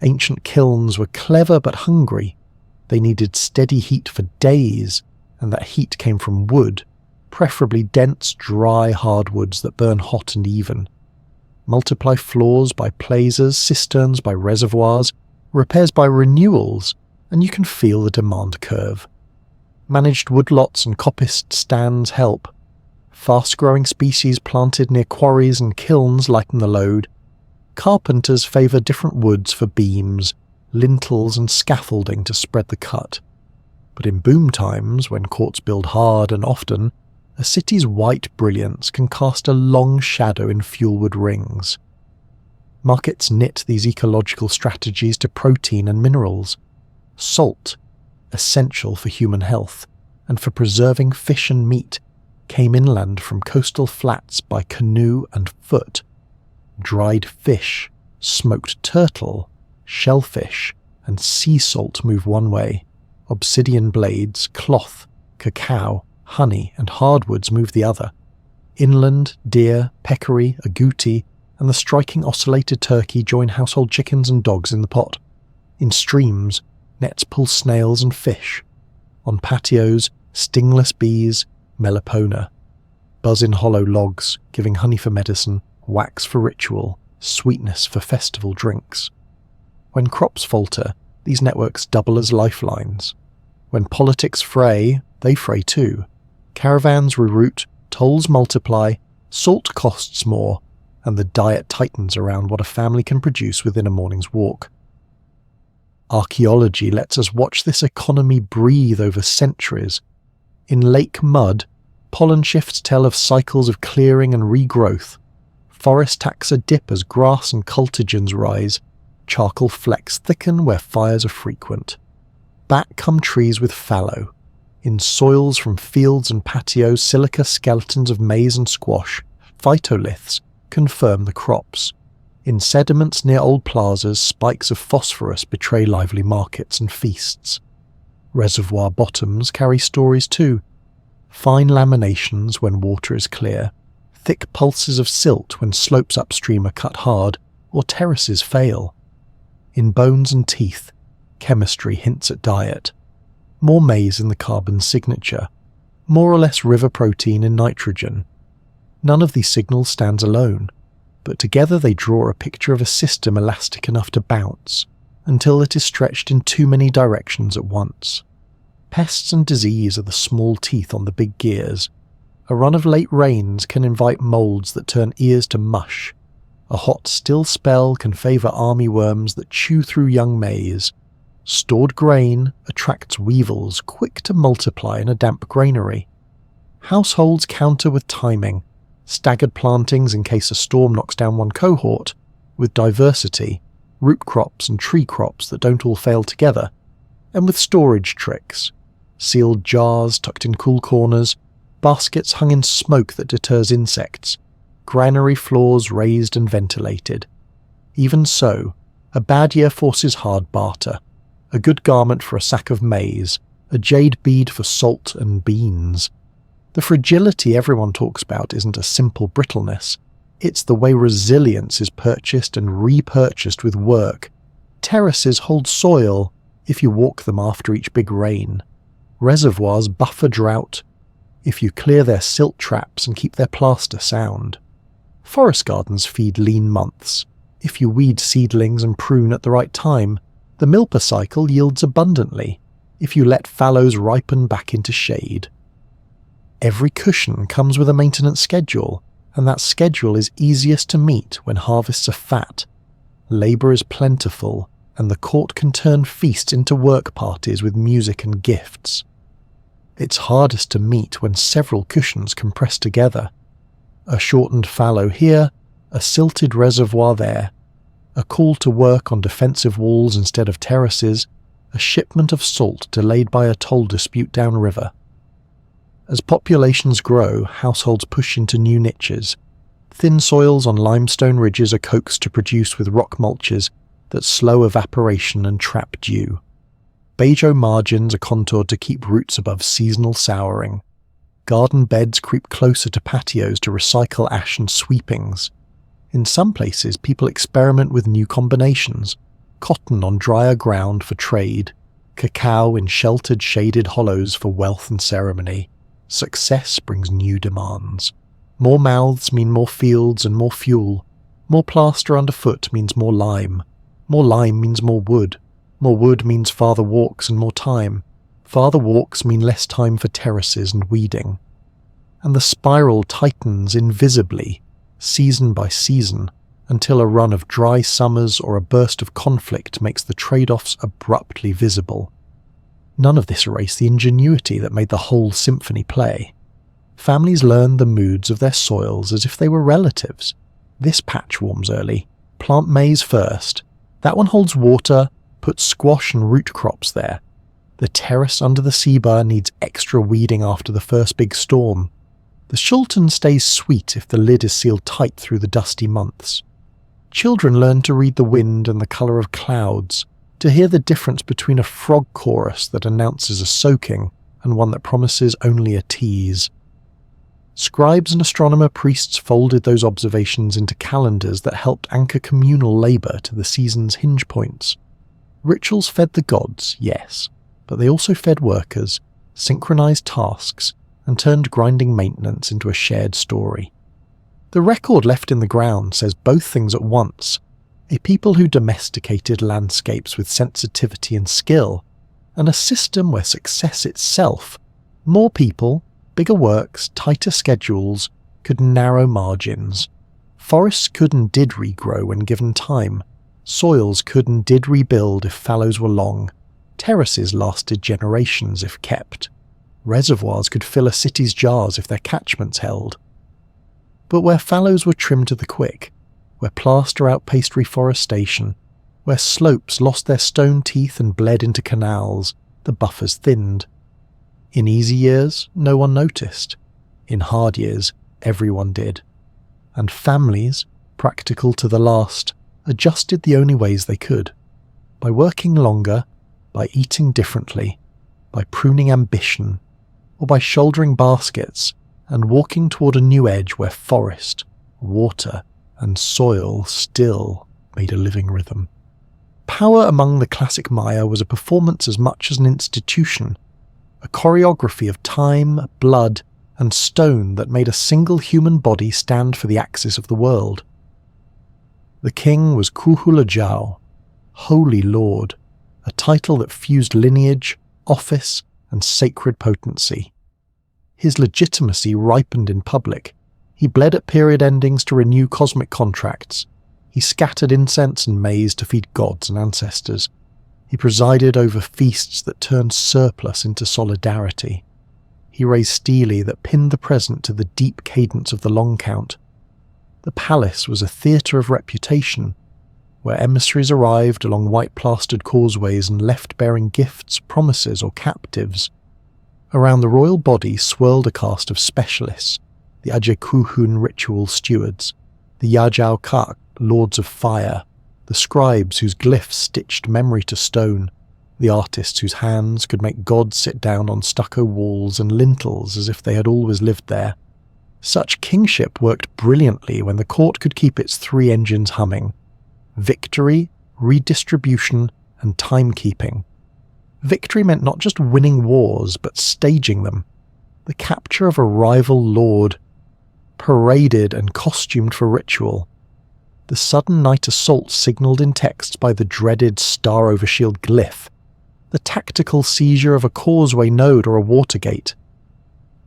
Ancient kilns were clever but hungry. They needed steady heat for days, and that heat came from wood, preferably dense, dry hardwoods that burn hot and even. Multiply floors by plazas, cisterns by reservoirs, repairs by renewals, and you can feel the demand curve. Managed woodlots and coppiced stands help. Fast-growing species planted near quarries and kilns lighten the load. Carpenters favour different woods for beams, lintels and scaffolding to spread the cut. But in boom times, when courts build hard and often, a city's white brilliance can cast a long shadow in fuelwood rings. Markets knit these ecological strategies to protein and minerals. Salt, essential for human health, and for preserving fish and meat, came inland from coastal flats by canoe and foot. Dried fish, smoked turtle, shellfish, and sea salt move one way. Obsidian blades, cloth, cacao, honey, and hardwoods move the other. Inland, deer, peccary, agouti, and the striking ocellated turkey join household chickens and dogs in the pot. In streams, nets pull snails and fish. On patios, stingless bees, melipona. Buzz in hollow logs, giving honey for medicine, wax for ritual, sweetness for festival drinks. When crops falter, these networks double as lifelines. When politics fray, they fray too. Caravans reroute, tolls multiply, salt costs more, and the diet tightens around what a family can produce within a morning's walk. Archaeology lets us watch this economy breathe over centuries. In lake mud, pollen shifts tell of cycles of clearing and regrowth. Forest taxa dip as grass and cultigens rise. Charcoal flecks thicken where fires are frequent. Back come trees with fallow. In soils from fields and patios, silica skeletons of maize and squash, phytoliths, confirm the crops. In sediments near old plazas, spikes of phosphorus betray lively markets and feasts. Reservoir bottoms carry stories too. Fine laminations when water is clear, thick pulses of silt when slopes upstream are cut hard, or terraces fail. In bones and teeth, chemistry hints at diet. More maize in the carbon signature, more or less river protein in nitrogen. None of these signals stands alone, but together they draw a picture of a system elastic enough to bounce, until it is stretched in too many directions at once. Pests and disease are the small teeth on the big gears. A run of late rains can invite moulds that turn ears to mush. A hot still spell can favour army worms that chew through young maize. Stored grain attracts weevils quick to multiply in a damp granary. Households counter with timing, staggered plantings in case a storm knocks down one cohort, with diversity, root crops and tree crops that don't all fail together, and with storage tricks, sealed jars tucked in cool corners, baskets hung in smoke that deters insects, granary floors raised and ventilated. Even so, a bad year forces hard barter, a good garment for a sack of maize, a jade bead for salt and beans. The fragility everyone talks about isn't a simple brittleness. It's the way resilience is purchased and repurchased with work. Terraces hold soil if you walk them after each big rain. Reservoirs buffer drought if you clear their silt traps and keep their plaster sound. Forest gardens feed lean months. If you weed seedlings and prune at the right time, the Milpa cycle yields abundantly if you let fallows ripen back into shade. Every cushion comes with a maintenance schedule, and that schedule is easiest to meet when harvests are fat, labour is plentiful, and the court can turn feasts into work parties with music and gifts. It's hardest to meet when several cushions compress together. A shortened fallow here, a silted reservoir there, a call to work on defensive walls instead of terraces, a shipment of salt delayed by a toll dispute downriver. As populations grow, households push into new niches. Thin soils on limestone ridges are coaxed to produce with rock mulches that slow evaporation and trap dew. Beigeot margins are contoured to keep roots above seasonal souring. Garden beds creep closer to patios to recycle ash and sweepings. In some places, people experiment with new combinations: cotton on drier ground for trade, cacao in sheltered, shaded hollows for wealth and ceremony. Success brings new demands. More mouths mean more fields and more fuel. More plaster underfoot means more lime. More lime means more wood. More wood means farther walks and more time. Farther walks mean less time for terraces and weeding. And the spiral tightens invisibly, season by season, until a run of dry summers or a burst of conflict makes the trade-offs abruptly visible. None of this erased the ingenuity that made the whole symphony play. Families learned the moods of their soils as if they were relatives. This patch warms early. Plant maize first. That one holds water. Put squash and root crops there. The terrace under the ceiba needs extra weeding after the first big storm. The Shulton stays sweet if the lid is sealed tight through the dusty months. Children learn to read the wind and the colour of clouds, to hear the difference between a frog chorus that announces a soaking and one that promises only a tease. Scribes and astronomer priests folded those observations into calendars that helped anchor communal labour to the season's hinge points. Rituals fed the gods, yes, but they also fed workers, synchronized tasks, and turned grinding maintenance into a shared story. The record left in the ground says both things at once: a people who domesticated landscapes with sensitivity and skill, and a system where success itself, more people, bigger works, tighter schedules, could narrow margins. Forests could and did regrow when given time. Soils could and did rebuild if fallows were long. Terraces lasted generations if kept. Reservoirs could fill a city's jars if their catchments held. But where fallows were trimmed to the quick, where plaster outpaced reforestation, where slopes lost their stone teeth and bled into canals, the buffers thinned. In easy years, no one noticed. In hard years, everyone did. And families, practical to the last, adjusted the only ways they could. By working longer, by eating differently, by pruning ambition, or by shouldering baskets and walking toward a new edge where forest, water, and soil still made a living rhythm. Power among the classic Maya was a performance as much as an institution, a choreography of time, blood, and stone that made a single human body stand for the axis of the world. The king was Kuhulajau, Holy Lord, a title that fused lineage, office, and sacred potency. His legitimacy ripened in public. He bled at period endings to renew cosmic contracts. He scattered incense and maize to feed gods and ancestors. He presided over feasts that turned surplus into solidarity. He raised stele that pinned the present to the deep cadence of the long count. The palace was a theatre of reputation, where emissaries arrived along white-plastered causeways and left bearing gifts, promises, or captives. Around the royal body swirled a cast of specialists, the Ajekuhun ritual stewards, the Yajau Kak, lords of fire, the scribes whose glyphs stitched memory to stone, the artists whose hands could make gods sit down on stucco walls and lintels as if they had always lived there. Such kingship worked brilliantly when the court could keep its three engines humming: victory, redistribution, and timekeeping. Victory meant not just winning wars, but staging them. The capture of a rival lord, paraded and costumed for ritual. The sudden night assault signalled in text by the dreaded star-over-shield glyph. The tactical seizure of a causeway node or a water gate.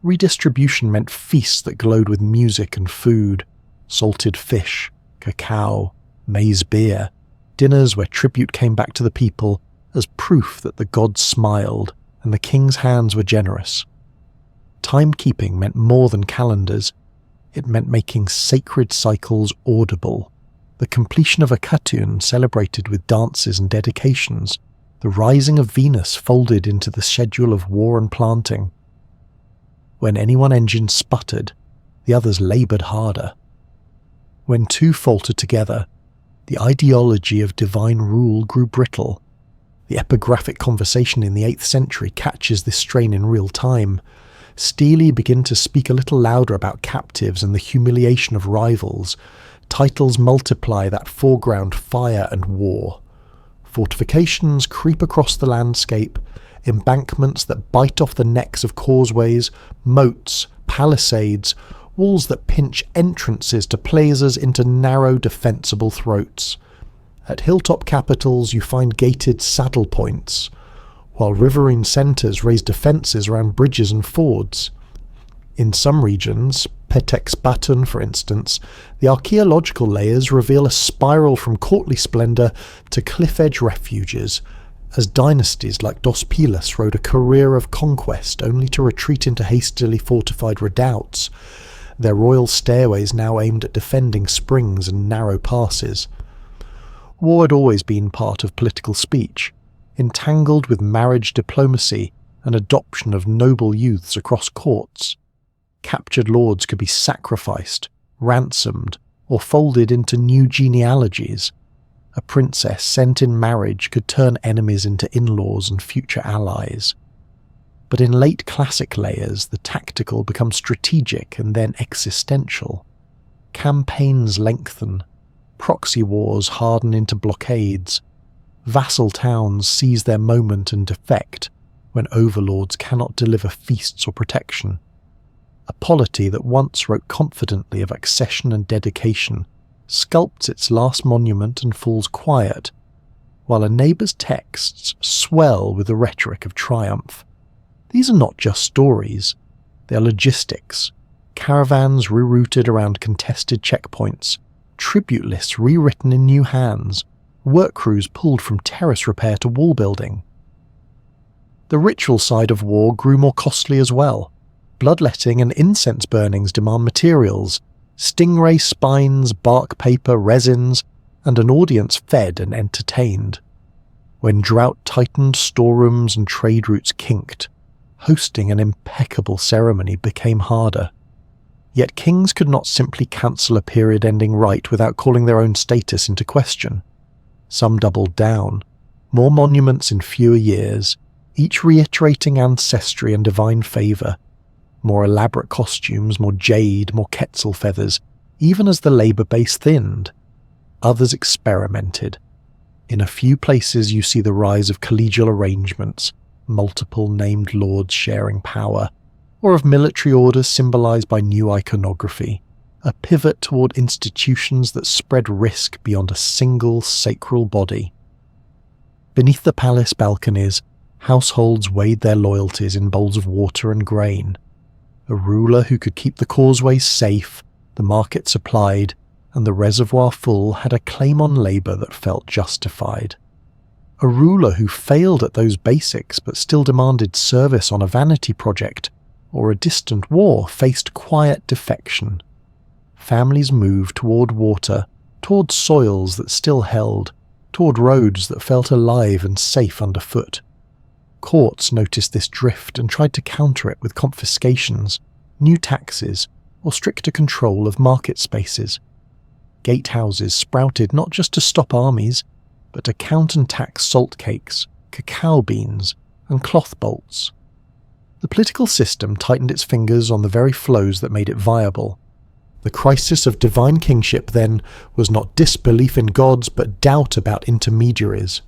Redistribution meant feasts that glowed with music and food, salted fish, cacao, maize beer, dinners where tribute came back to the people as proof that the gods smiled and the king's hands were generous. Timekeeping meant more than calendars. It meant making sacred cycles audible. The completion of a Katun celebrated with dances and dedications. The rising of Venus folded into the schedule of war and planting. When any one engine sputtered, the others laboured harder. When two faltered together, the ideology of divine rule grew brittle. The epigraphic conversation in the 8th century catches this strain in real time. Stele begin to speak a little louder about captives and the humiliation of rivals. Titles multiply that foreground fire and war. Fortifications creep across the landscape, embankments that bite off the necks of causeways, moats, palisades, walls that pinch entrances to plazas into narrow defensible throats. At hilltop capitals you find gated saddle points, while riverine centres raise defences around bridges and fords. In some regions, Petex Batun for instance, the archaeological layers reveal a spiral from courtly splendour to cliff-edge refuges, as dynasties like Dos Pilas rode a career of conquest only to retreat into hastily fortified redoubts, their royal stairways now aimed at defending springs and narrow passes. War had always been part of political speech, entangled with marriage diplomacy and adoption of noble youths across courts. Captured lords could be sacrificed, ransomed, or folded into new genealogies. A princess sent in marriage could turn enemies into in-laws and future allies. But in late classic layers, the tactical becomes strategic and then existential. Campaigns lengthen, proxy wars harden into blockades, vassal towns seize their moment and defect when overlords cannot deliver feasts or protection. A polity that once wrote confidently of accession and dedication sculpts its last monument and falls quiet, while a neighbour's texts swell with the rhetoric of triumph. These are not just stories, they are logistics, caravans rerouted around contested checkpoints, tribute lists rewritten in new hands, work crews pulled from terrace repair to wall building. The ritual side of war grew more costly as well. Bloodletting and incense burnings demand materials, stingray spines, bark paper, resins, and an audience fed and entertained. When drought tightened storerooms and trade routes kinked, hosting an impeccable ceremony became harder. Yet kings could not simply cancel a period-ending rite without calling their own status into question. Some doubled down, more monuments in fewer years, each reiterating ancestry and divine favour, more elaborate costumes, more jade, more quetzal feathers, even as the labour base thinned. Others experimented. In a few places you see the rise of collegial arrangements, multiple named lords sharing power, or of military orders symbolised by new iconography, a pivot toward institutions that spread risk beyond a single sacral body. Beneath the palace balconies, households weighed their loyalties in bowls of water and grain. A ruler who could keep the causeways safe, the market supplied, and the reservoir full had a claim on labour that felt justified. A ruler who failed at those basics but still demanded service on a vanity project or a distant war faced quiet defection. Families moved toward water, toward soils that still held, toward roads that felt alive and safe underfoot. Courts noticed this drift and tried to counter it with confiscations, new taxes, or stricter control of market spaces. Gatehouses sprouted not just to stop armies, but to count and tax salt cakes, cacao beans, and cloth bolts. The political system tightened its fingers on the very flows that made it viable. The crisis of divine kingship, then, was not disbelief in gods, but doubt about intermediaries.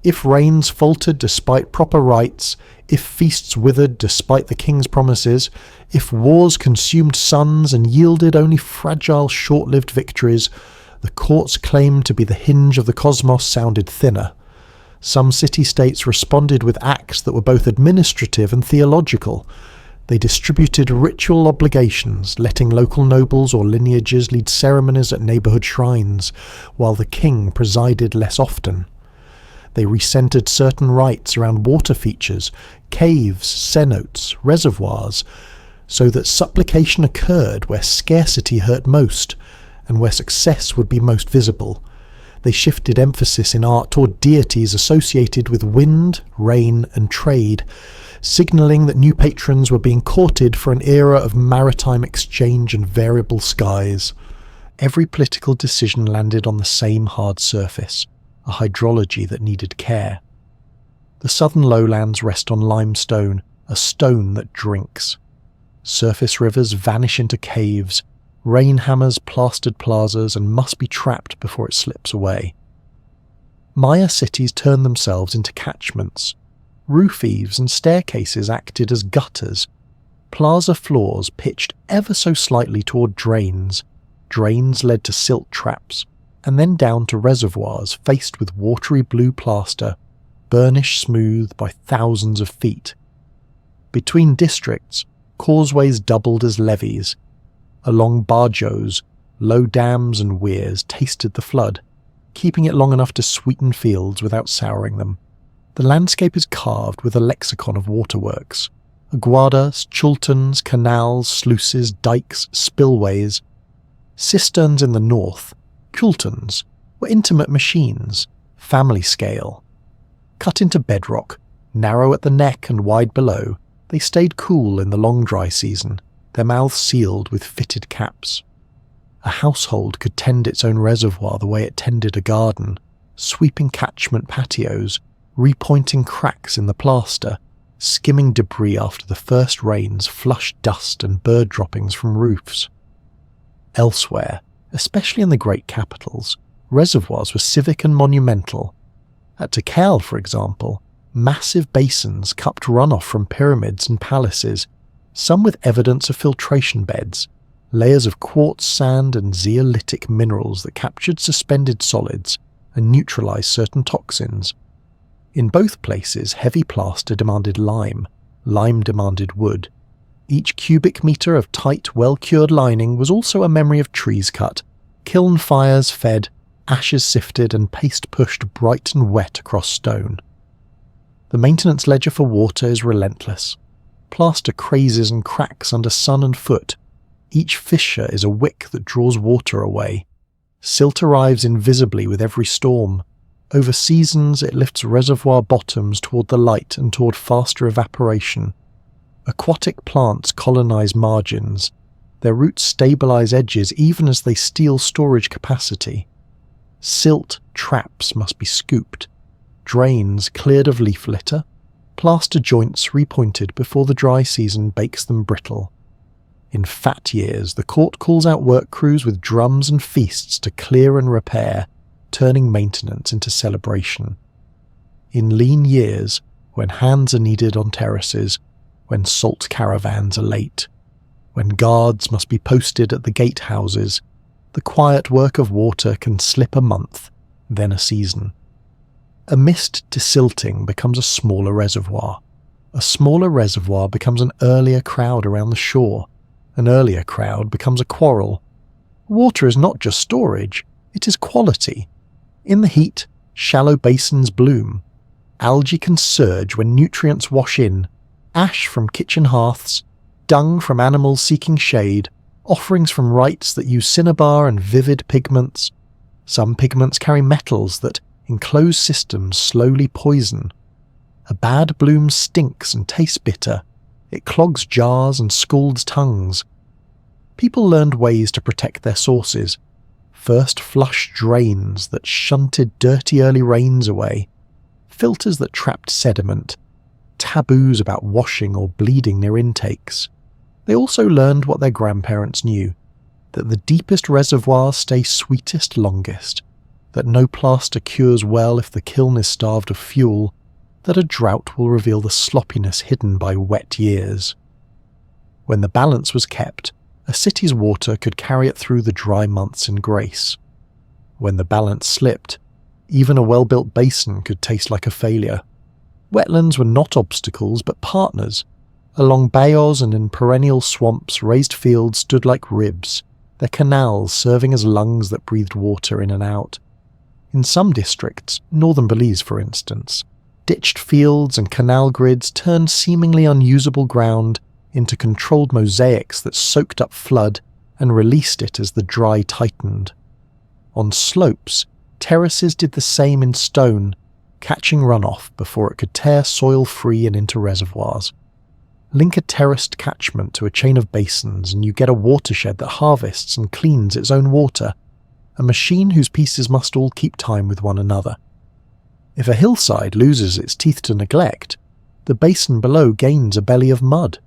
If reigns faltered despite proper rites, if feasts withered despite the king's promises, if wars consumed sons and yielded only fragile, short-lived victories, the court's claim to be the hinge of the cosmos sounded thinner. Some city-states responded with acts that were both administrative and theological. They distributed ritual obligations, letting local nobles or lineages lead ceremonies at neighbourhood shrines, while the king presided less often. They recentered certain rites around water features, caves, cenotes, reservoirs, so that supplication occurred where scarcity hurt most, and where success would be most visible. They shifted emphasis in art toward deities associated with wind, rain, and trade, signalling that new patrons were being courted for an era of maritime exchange and variable skies. Every political decision landed on the same hard surface, a hydrology that needed care. The southern lowlands rest on limestone, a stone that drinks. Surface rivers vanish into caves, rain hammers plastered plazas and must be trapped before it slips away. Maya cities turned themselves into catchments. Roof eaves and staircases acted as gutters. Plaza floors pitched ever so slightly toward drains. Drains led to silt traps, and then down to reservoirs faced with watery blue plaster, burnished smooth by thousands of feet. Between districts, causeways doubled as levees. Along barjos, low dams and weirs tasted the flood, keeping it long enough to sweeten fields without souring them. The landscape is carved with a lexicon of waterworks. Aguadas, chultans, canals, sluices, dikes, spillways. Cisterns in the north, chultans, were intimate machines, family scale. Cut into bedrock, narrow at the neck and wide below, they stayed cool in the long dry season, their mouths sealed with fitted caps. A household could tend its own reservoir the way it tended a garden, sweeping catchment patios, repointing cracks in the plaster, skimming debris after the first rains flushed dust and bird droppings from roofs. Elsewhere, especially in the great capitals, reservoirs were civic and monumental. At Tikal, for example, massive basins cupped runoff from pyramids and palaces, some with evidence of filtration beds, layers of quartz sand and zeolitic minerals that captured suspended solids and neutralized certain toxins. In both places, heavy plaster demanded lime demanded wood. Each cubic metre of tight, well-cured lining was also a memory of trees cut, kiln fires fed, ashes sifted and paste pushed bright and wet across stone. The maintenance ledger for water is relentless. Plaster crazes and cracks under sun and foot. Each fissure is a wick that draws water away. Silt arrives invisibly with every storm. Over seasons it lifts reservoir bottoms toward the light and toward faster evaporation. Aquatic plants colonize margins. Their roots stabilize edges even as they steal storage capacity. Silt traps must be scooped. Drains cleared of leaf litter. Plaster joints repointed before the dry season bakes them brittle. In fat years, the court calls out work crews with drums and feasts to clear and repair, turning maintenance into celebration. In lean years, when hands are needed on terraces, when salt caravans are late, when guards must be posted at the gatehouses, the quiet work of water can slip a month, then a season. A mist desilting becomes a smaller reservoir. A smaller reservoir becomes an earlier crowd around the shore. An earlier crowd becomes a quarrel. Water is not just storage, it is quality. In the heat, shallow basins bloom. Algae can surge when nutrients wash in. Ash from kitchen hearths, dung from animals seeking shade, offerings from rites that use cinnabar and vivid pigments. Some pigments carry metals that, in closed systems, slowly poison. A bad bloom stinks and tastes bitter. It clogs jars and scalds tongues. People learned ways to protect their sources. First flush drains that shunted dirty early rains away, filters that trapped sediment, taboos about washing or bleeding near intakes. They also learned what their grandparents knew, that the deepest reservoirs stay sweetest longest, that no plaster cures well if the kiln is starved of fuel, that a drought will reveal the sloppiness hidden by wet years. When the balance was kept, a city's water could carry it through the dry months in grace. When the balance slipped, even a well-built basin could taste like a failure. Wetlands were not obstacles but partners, Along bayous and in perennial swamps, raised fields stood like ribs, their canals serving as lungs that breathed water in and out. In some districts, northern Belize for instance, ditched fields and canal grids turned seemingly unusable ground into controlled mosaics that soaked up flood and released it as the dry tightened. On slopes, terraces did the same in stone, catching runoff before it could tear soil free and into reservoirs. Link a terraced catchment to a chain of basins and you get a watershed that harvests and cleans its own water, a machine whose pieces must all keep time with one another. If a hillside loses its teeth to neglect, the basin below gains a belly of mud.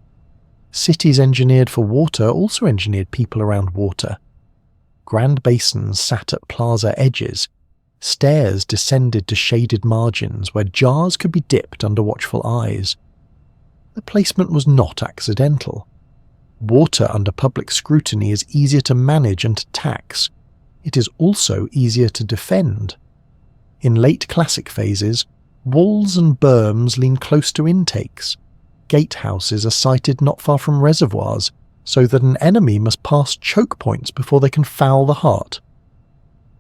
Cities engineered for water also engineered people around water. Grand basins sat at plaza edges. Stairs descended to shaded margins where jars could be dipped under watchful eyes. The placement was not accidental. Water under public scrutiny is easier to manage and to tax. It is also easier to defend. In late classic phases, walls and berms lean close to intakes. Gatehouses are sited not far from reservoirs, so that an enemy must pass choke points before they can foul the heart.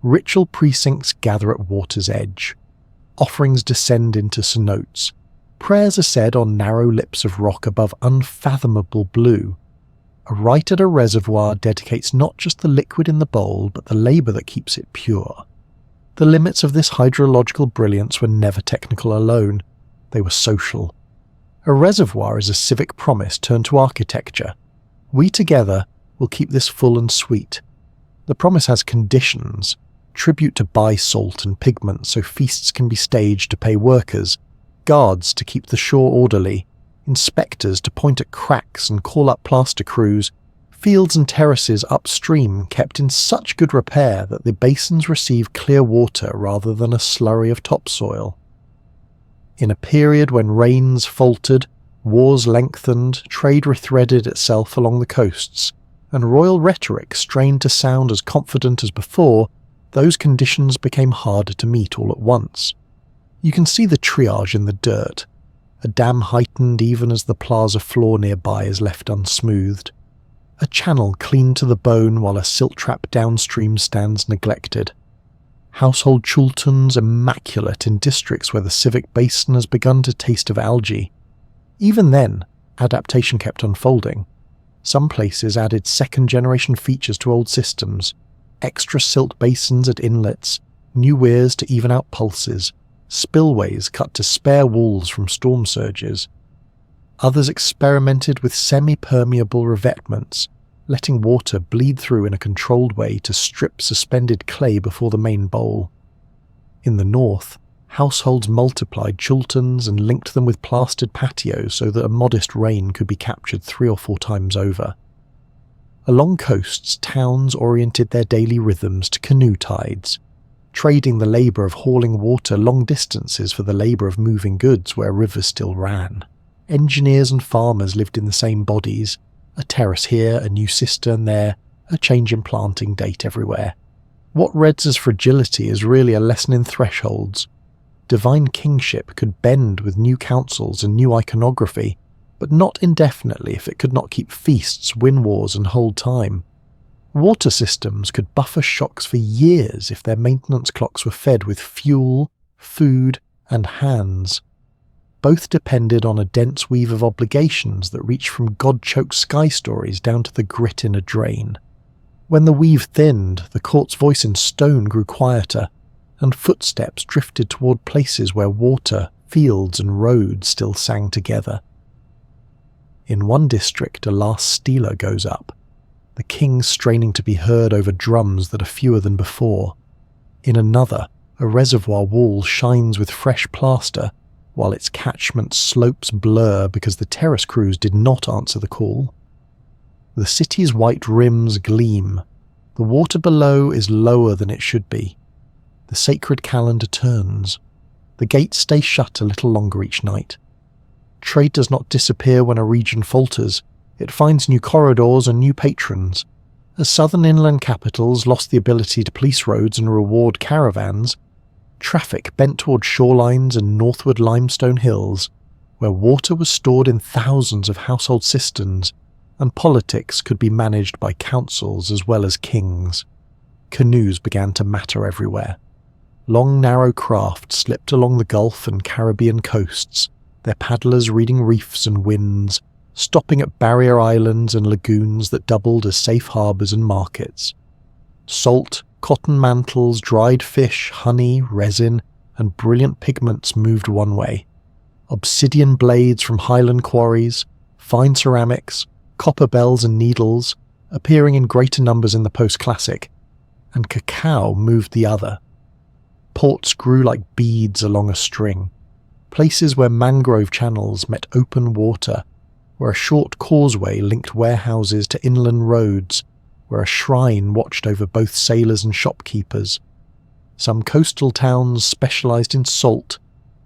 Ritual precincts gather at water's edge. Offerings descend into cenotes. Prayers are said on narrow lips of rock above unfathomable blue. A rite at a reservoir dedicates not just the liquid in the bowl, but the labour that keeps it pure. The limits of this hydrological brilliance were never technical alone, they were social. A reservoir is a civic promise turned to architecture. We together will keep this full and sweet. The promise has conditions, tribute to buy salt and pigment so feasts can be staged to pay workers, guards to keep the shore orderly, inspectors to point at cracks and call up plaster crews, fields and terraces upstream kept in such good repair that the basins receive clear water rather than a slurry of topsoil. In a period when rains faltered, wars lengthened, trade rethreaded itself along the coasts, and royal rhetoric strained to sound as confident as before, those conditions became harder to meet all at once. You can see the triage in the dirt. A dam heightened even as the plaza floor nearby is left unsmoothed. A channel cleaned to the bone while a silt trap downstream stands neglected. Household chultons immaculate in districts where the civic basin has begun to taste of algae. Even then, adaptation kept unfolding. Some places added second-generation features to old systems, extra silt basins at inlets, new weirs to even out pulses, spillways cut to spare walls from storm surges. Others experimented with semi-permeable revetments, letting water bleed through in a controlled way to strip suspended clay before the main bowl. In the north, households multiplied chultons and linked them with plastered patios so that a modest rain could be captured 3 or 4 times over. Along coasts, towns oriented their daily rhythms to canoe tides, trading the labour of hauling water long distances for the labour of moving goods where rivers still ran. Engineers and farmers lived in the same bodies, a terrace here, a new cistern there, a change in planting date everywhere. What reads as fragility is really a lesson in thresholds. Divine kingship could bend with new councils and new iconography, but not indefinitely if it could not keep feasts, win wars and hold time. Water systems could buffer shocks for years if their maintenance clocks were fed with fuel, food, and hands. Both depended on a dense weave of obligations that reached from God-choked sky stories down to the grit in a drain. When the weave thinned, the court's voice in stone grew quieter, and footsteps drifted toward places where water, fields, and roads still sang together. In one district, a last stealer goes up, the king straining to be heard over drums that are fewer than before. In another, a reservoir wall shines with fresh plaster, while its catchment slopes blur because the terrace crews did not answer the call. The city's white rims gleam. The water below is lower than it should be. The sacred calendar turns. The gates stay shut a little longer each night. Trade does not disappear when a region falters. It finds new corridors and new patrons. As southern inland capitals lost the ability to police roads and reward caravans, traffic bent toward shorelines and northward limestone hills, where water was stored in thousands of household cisterns, and politics could be managed by councils as well as kings. Canoes began to matter everywhere. Long, narrow craft slipped along the Gulf and Caribbean coasts, their paddlers reading reefs and winds, stopping at barrier islands and lagoons that doubled as safe harbours and markets. Salt, cotton mantles, dried fish, honey, resin, and brilliant pigments moved one way. Obsidian blades from highland quarries, fine ceramics, copper bells and needles, appearing in greater numbers in the post-classic, and cacao moved the other. Ports grew like beads along a string, places where mangrove channels met open water, where a short causeway linked warehouses to inland roads, where a shrine watched over both sailors and shopkeepers. Some coastal towns specialised in salt,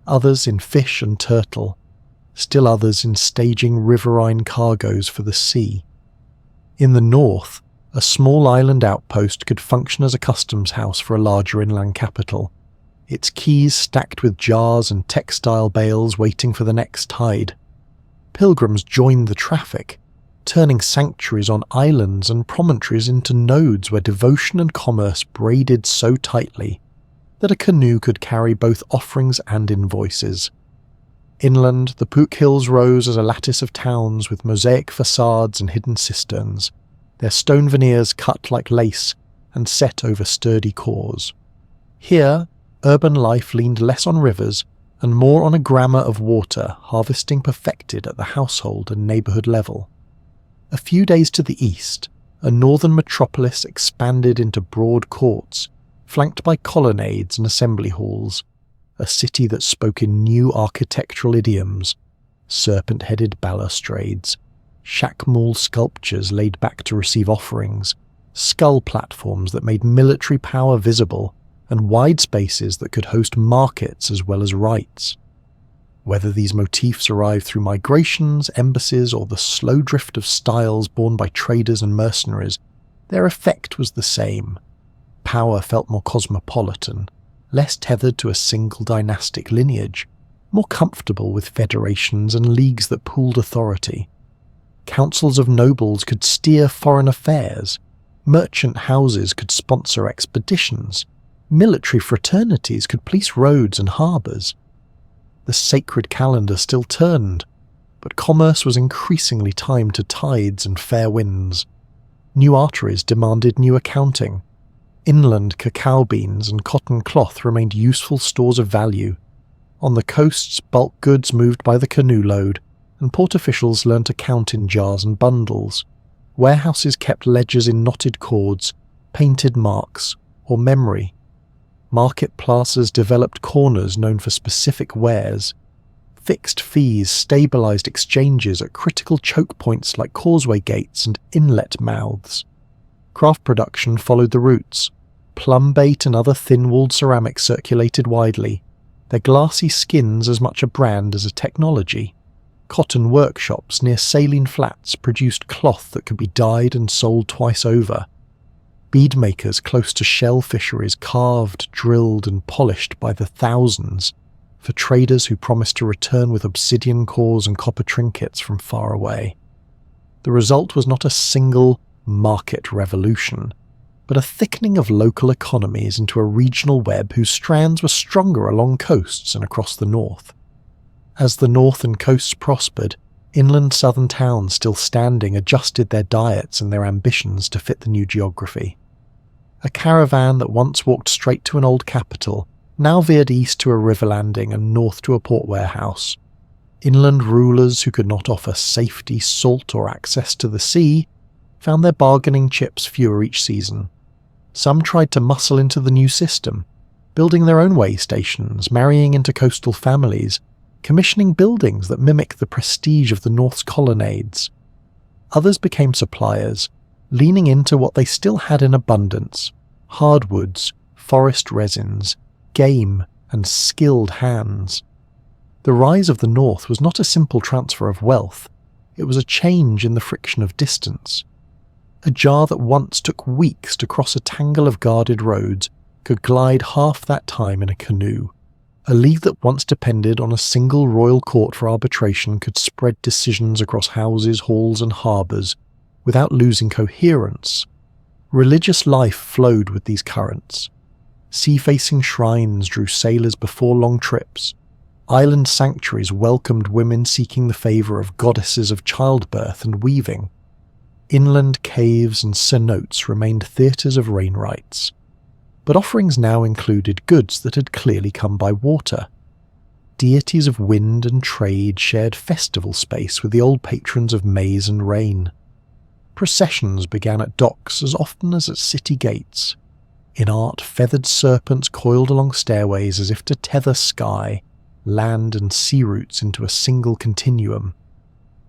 others in fish and turtle, still others in staging riverine cargoes for the sea. In the north, a small island outpost could function as a customs house for a larger inland capital, its quays stacked with jars and textile bales waiting for the next tide. Pilgrims joined the traffic, turning sanctuaries on islands and promontories into nodes where devotion and commerce braided so tightly that a canoe could carry both offerings and invoices. Inland, the Pook Hills rose as a lattice of towns with mosaic facades and hidden cisterns, their stone veneers cut like lace and set over sturdy cores. Here, urban life leaned less on rivers and more on a grammar of water harvesting perfected at the household and neighbourhood level. A few days to the east, a northern metropolis expanded into broad courts, flanked by colonnades and assembly halls, a city that spoke in new architectural idioms, serpent-headed balustrades, shack-mall sculptures laid back to receive offerings, skull platforms that made military power visible, and wide spaces that could host markets as well as rites. Whether these motifs arrived through migrations, embassies, or the slow drift of styles borne by traders and mercenaries, their effect was the same. Power felt more cosmopolitan, less tethered to a single dynastic lineage, more comfortable with federations and leagues that pooled authority. Councils of nobles could steer foreign affairs, merchant houses could sponsor expeditions, military fraternities could police roads and harbours. The sacred calendar still turned, but commerce was increasingly timed to tides and fair winds. New arteries demanded new accounting. Inland cacao beans and cotton cloth remained useful stores of value. On the coasts, bulk goods moved by the canoe load, and port officials learned to count in jars and bundles. Warehouses kept ledgers in knotted cords, painted marks, or memory. Market plazas developed corners known for specific wares. Fixed fees stabilised exchanges at critical choke points like causeway gates and inlet mouths. Craft production followed the routes. Plum bait and other thin-walled ceramics circulated widely, their glassy skins as much a brand as a technology. Cotton workshops near saline flats produced cloth that could be dyed and sold twice over. Bead makers close to shell fisheries carved, drilled, and polished by the thousands for traders who promised to return with obsidian cores and copper trinkets from far away. The result was not a single market revolution, but a thickening of local economies into a regional web whose strands were stronger along coasts and across the north. As the north and coasts prospered, inland southern towns still standing adjusted their diets and their ambitions to fit the new geography. A caravan that once walked straight to an old capital now veered east to a river landing and north to a port warehouse. Inland rulers who could not offer safety, salt, or access to the sea found their bargaining chips fewer each season. Some tried to muscle into the new system, building their own way stations, marrying into coastal families, commissioning buildings that mimic the prestige of the North's colonnades. Others became suppliers, leaning into what they still had in abundance: hardwoods, forest resins, game, and skilled hands. The rise of the North was not a simple transfer of wealth, it was a change in the friction of distance. A jar that once took weeks to cross a tangle of guarded roads could glide half that time in a canoe. A league that once depended on a single royal court for arbitration could spread decisions across houses, halls and harbours without losing coherence. Religious life flowed with these currents. Sea-facing shrines drew sailors before long trips. Island sanctuaries welcomed women seeking the favour of goddesses of childbirth and weaving. Inland caves and cenotes remained theatres of rain rites. But offerings now included goods that had clearly come by water. Deities of wind and trade shared festival space with the old patrons of maize and rain. Processions began at docks as often as at city gates. In art, feathered serpents coiled along stairways as if to tether sky, land and sea routes into a single continuum.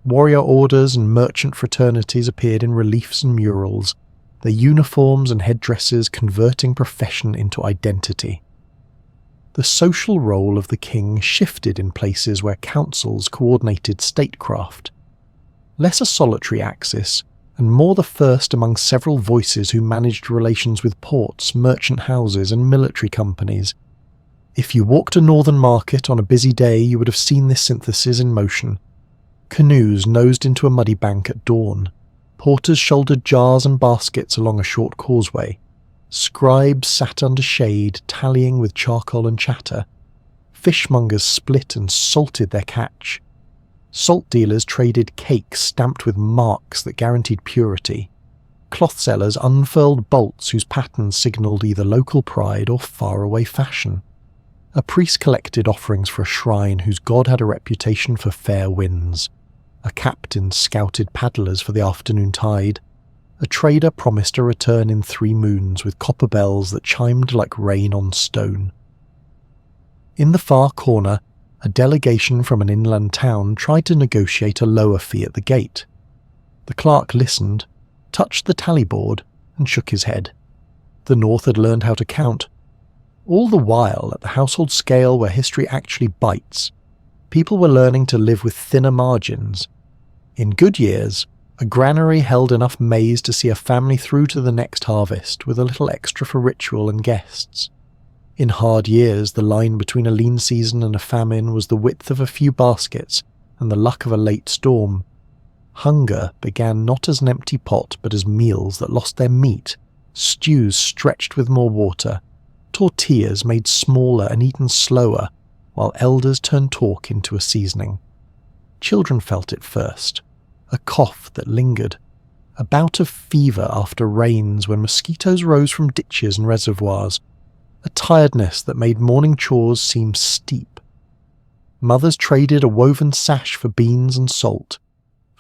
Warrior orders and merchant fraternities appeared in reliefs and murals, their uniforms and headdresses converting profession into identity. The social role of the king shifted in places where councils coordinated statecraft. Less a solitary axis, and more the first among several voices who managed relations with ports, merchant houses and military companies. If you walked a northern market on a busy day, you would have seen this synthesis in motion. Canoes nosed into a muddy bank at dawn. Porters shouldered jars and baskets along a short causeway. Scribes sat under shade, tallying with charcoal and chatter. Fishmongers split and salted their catch. Salt dealers traded cakes stamped with marks that guaranteed purity. Cloth sellers unfurled bolts whose patterns signalled either local pride or faraway fashion. A priest collected offerings for a shrine whose god had a reputation for fair winds. A captain scouted paddlers for the afternoon tide. A trader promised a return in 3 moons with copper bells that chimed like rain on stone. In the far corner, a delegation from an inland town tried to negotiate a lower fee at the gate. The clerk listened, touched the tally board, and shook his head. The North had learned how to count. All the while, at the household scale where history actually bites, people were learning to live with thinner margins. In good years, a granary held enough maize to see a family through to the next harvest with a little extra for ritual and guests. In hard years, the line between a lean season and a famine was the width of a few baskets and the luck of a late storm. Hunger began not as an empty pot but as meals that lost their meat, stews stretched with more water, tortillas made smaller and eaten slower, while elders turned talk into a seasoning. Children felt it first, a cough that lingered, a bout of fever after rains when mosquitoes rose from ditches and reservoirs, a tiredness that made morning chores seem steep. Mothers traded a woven sash for beans and salt.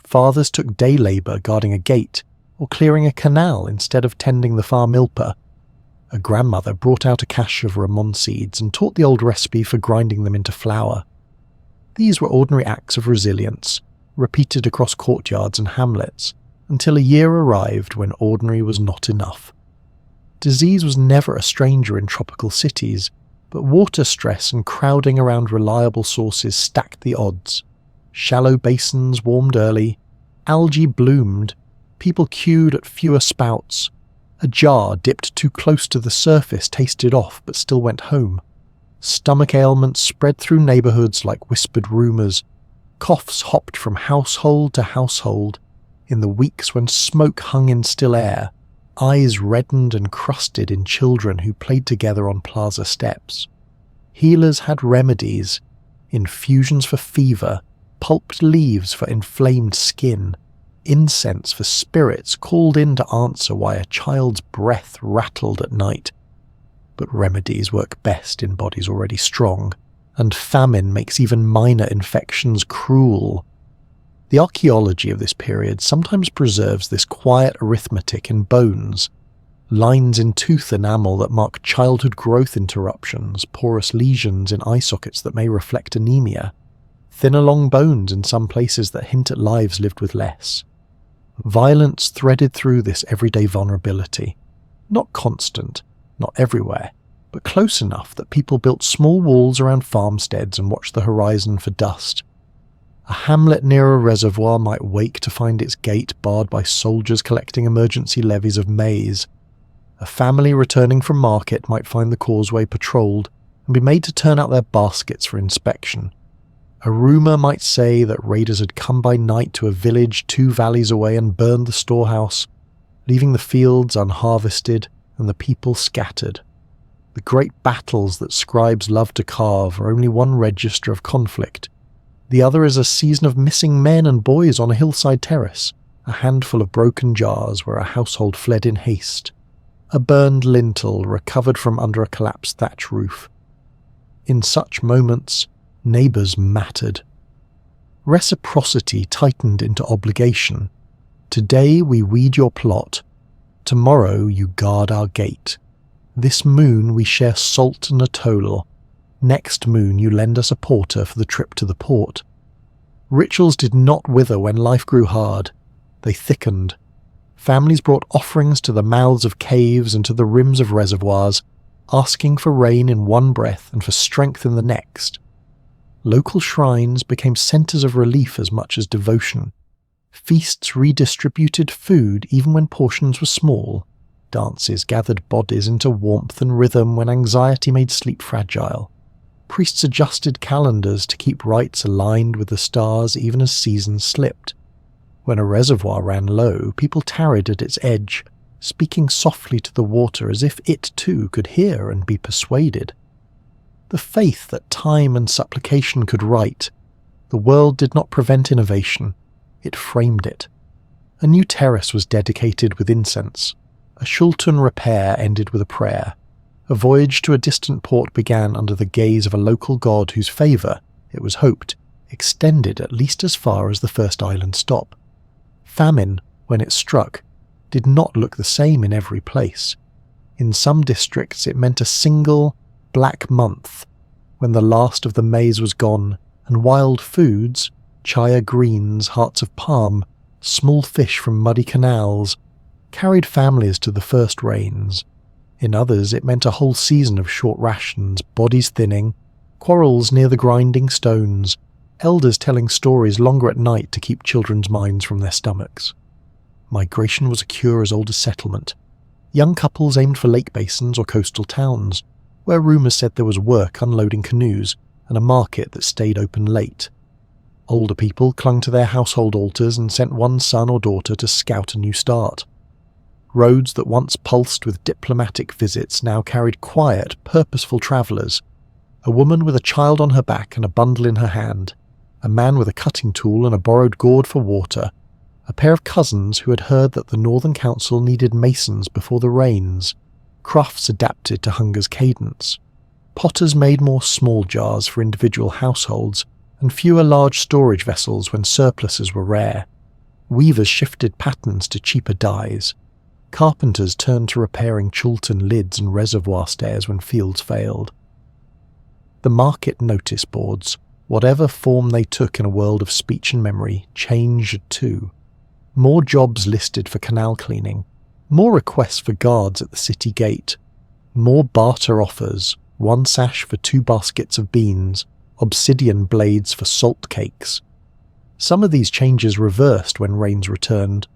Fathers took day labour guarding a gate or clearing a canal instead of tending the far milper. A grandmother brought out a cache of ramon seeds and taught the old recipe for grinding them into flour. These were ordinary acts of resilience, repeated across courtyards and hamlets, until a year arrived when ordinary was not enough. Disease was never a stranger in tropical cities, but water stress and crowding around reliable sources stacked the odds. Shallow basins warmed early, algae bloomed, people queued at fewer spouts. A jar dipped too close to the surface tasted off but still went home. Stomach ailments spread through neighbourhoods like whispered rumours. Coughs hopped from household to household. In the weeks when smoke hung in still air, eyes reddened and crusted in children who played together on plaza steps. Healers had remedies, infusions for fever, pulped leaves for inflamed skin, incense for spirits called in to answer why a child's breath rattled at night. But remedies work best in bodies already strong, and famine makes even minor infections cruel. The archaeology of this period sometimes preserves this quiet arithmetic in bones, lines in tooth enamel that mark childhood growth interruptions, porous lesions in eye sockets that may reflect anemia, thin along bones in some places that hint at lives lived with less. Violence threaded through this everyday vulnerability, not constant, not everywhere, but close enough that people built small walls around farmsteads and watched the horizon for dust. A hamlet near a reservoir might wake to find its gate barred by soldiers collecting emergency levies of maize. A family returning from market might find the causeway patrolled, and be made to turn out their baskets for inspection. A rumour might say that raiders had come by night to a village 2 valleys away and burned the storehouse, leaving the fields unharvested and the people scattered. The great battles that scribes love to carve are only one register of conflict. The other is a season of missing men and boys on a hillside terrace, a handful of broken jars where a household fled in haste, a burned lintel recovered from under a collapsed thatch roof. In such moments, neighbours mattered. Reciprocity tightened into obligation. Today we weed your plot. Tomorrow you guard our gate. This moon we share salt and a toll. Next moon you lend us a porter for the trip to the port. Rituals did not wither when life grew hard. They thickened. Families brought offerings to the mouths of caves and to the rims of reservoirs, asking for rain in one breath and for strength in the next. Local shrines became centres of relief as much as devotion. Feasts redistributed food even when portions were small. Dances gathered bodies into warmth and rhythm when anxiety made sleep fragile. Priests adjusted calendars to keep rites aligned with the stars even as seasons slipped. When a reservoir ran low, people tarried at its edge, speaking softly to the water as if it too could hear and be persuaded. The faith that time and supplication could right. The world did not prevent innovation, it framed it. A new terrace was dedicated with incense. A Schultun repair ended with a prayer. A voyage to a distant port began under the gaze of a local god whose favour, it was hoped, extended at least as far as the first island stop. Famine, when it struck, did not look the same in every place. In some districts it meant a single, black month, when the last of the maize was gone, and wild foods, chaya greens, hearts of palm, small fish from muddy canals, carried families to the first rains. In others it meant a whole season of short rations, bodies thinning, quarrels near the grinding stones, elders telling stories longer at night to keep children's minds from their stomachs. Migration was a cure as old as settlement. Young couples aimed for lake basins or coastal towns, where rumours said there was work unloading canoes and a market that stayed open late. Older people clung to their household altars and sent one son or daughter to scout a new start. Roads that once pulsed with diplomatic visits now carried quiet, purposeful travellers. A woman with a child on her back and a bundle in her hand. A man with a cutting tool and a borrowed gourd for water. A pair of cousins who had heard that the Northern Council needed masons before the rains. Crafts adapted to hunger's cadence. Potters made more small jars for individual households and fewer large storage vessels when surpluses were rare. Weavers shifted patterns to cheaper dyes. Carpenters turned to repairing Chultun lids and reservoir stairs when fields failed. The market notice boards, whatever form they took in a world of speech and memory, changed too. More jobs listed for canal cleaning, more requests for guards at the city gate, more barter offers, 1 sash for 2 baskets of beans, obsidian blades for salt cakes. Some of these changes reversed when rains returned,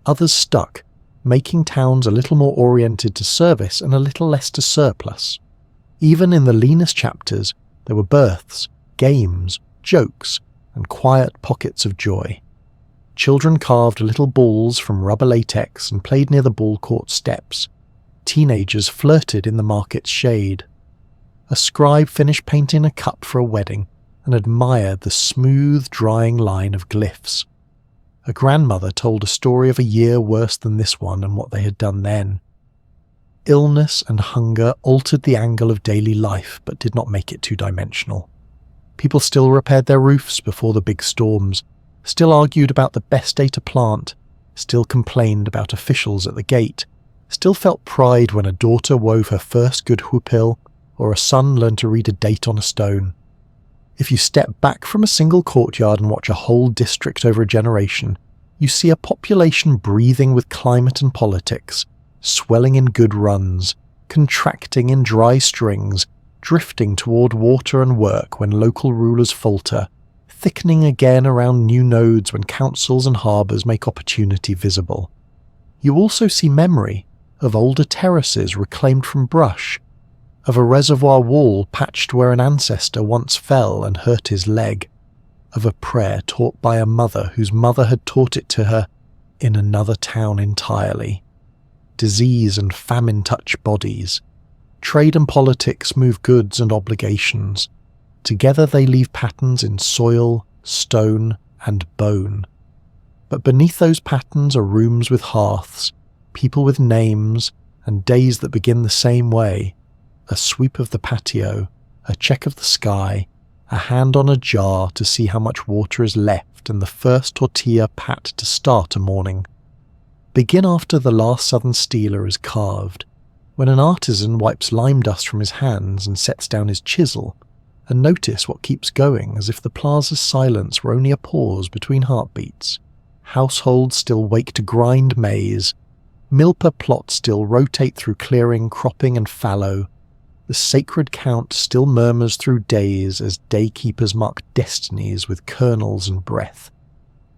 others stuck, making towns a little more oriented to service and a little less to surplus. Even in the leanest chapters, there were births, games, jokes, and quiet pockets of joy. Children carved little balls from rubber latex and played near the ball court steps. Teenagers flirted in the market's shade. A scribe finished painting a cup for a wedding and admired the smooth, drying line of glyphs. A grandmother told a story of a year worse than this one and what they had done then. Illness and hunger altered the angle of daily life but did not make it two-dimensional. People still repaired their roofs before the big storms, still argued about the best day to plant, still complained about officials at the gate, still felt pride when a daughter wove her first good hupil or a son learned to read a date on a stone. If you step back from a single courtyard and watch a whole district over a generation, you see a population breathing with climate and politics, swelling in good runs, contracting in dry strings, drifting toward water and work when local rulers falter, thickening again around new nodes when councils and harbours make opportunity visible. You also see memory of older terraces reclaimed from brush, of a reservoir wall patched where an ancestor once fell and hurt his leg, of a prayer taught by a mother whose mother had taught it to her in another town entirely. Disease and famine touch bodies. Trade and politics move goods and obligations. Together they leave patterns in soil, stone, and bone. But beneath those patterns are rooms with hearths, people with names, and days that begin the same way. A sweep of the patio, a check of the sky, a hand on a jar to see how much water is left, and the first tortilla pat to start a morning. Begin after the last southern stealer is carved, when an artisan wipes lime dust from his hands and sets down his chisel, and notice what keeps going as if the plaza's silence were only a pause between heartbeats. Households still wake to grind maize, milpa plots still rotate through clearing, cropping and fallow. The sacred count still murmurs through days as daykeepers mark destinies with kernels and breath.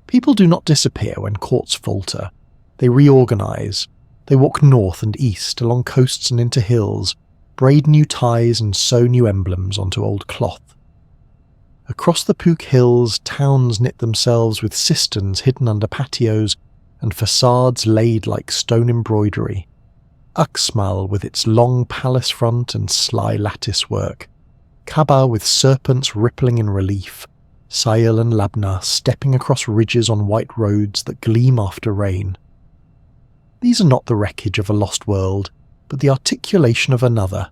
People do not disappear when courts falter. They reorganize. They walk north and east along coasts and into hills, braid new ties and sew new emblems onto old cloth. Across the Pook Hills, towns knit themselves with cisterns hidden under patios and facades laid like stone embroidery. Uxmal with its long palace front and sly lattice work. Kaba with serpents rippling in relief. Sayil and Labna stepping across ridges on white roads that gleam after rain. These are not the wreckage of a lost world, but the articulation of another.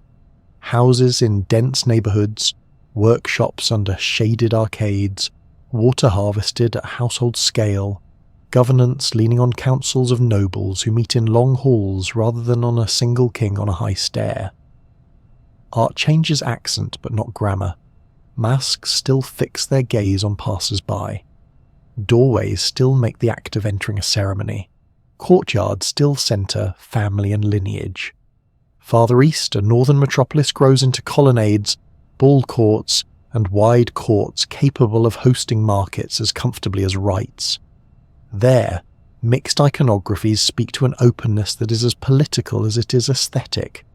Houses in dense neighbourhoods, workshops under shaded arcades, water harvested at household scale, governance leaning on councils of nobles who meet in long halls rather than on a single king on a high stair. Art changes accent but not grammar. Masks still fix their gaze on passers-by. Doorways still make the act of entering a ceremony. Courtyards still centre family and lineage. Farther east, a northern metropolis grows into colonnades, ball courts, and wide courts capable of hosting markets as comfortably as rites. There, mixed iconographies speak to an openness that is as political as it is aesthetic.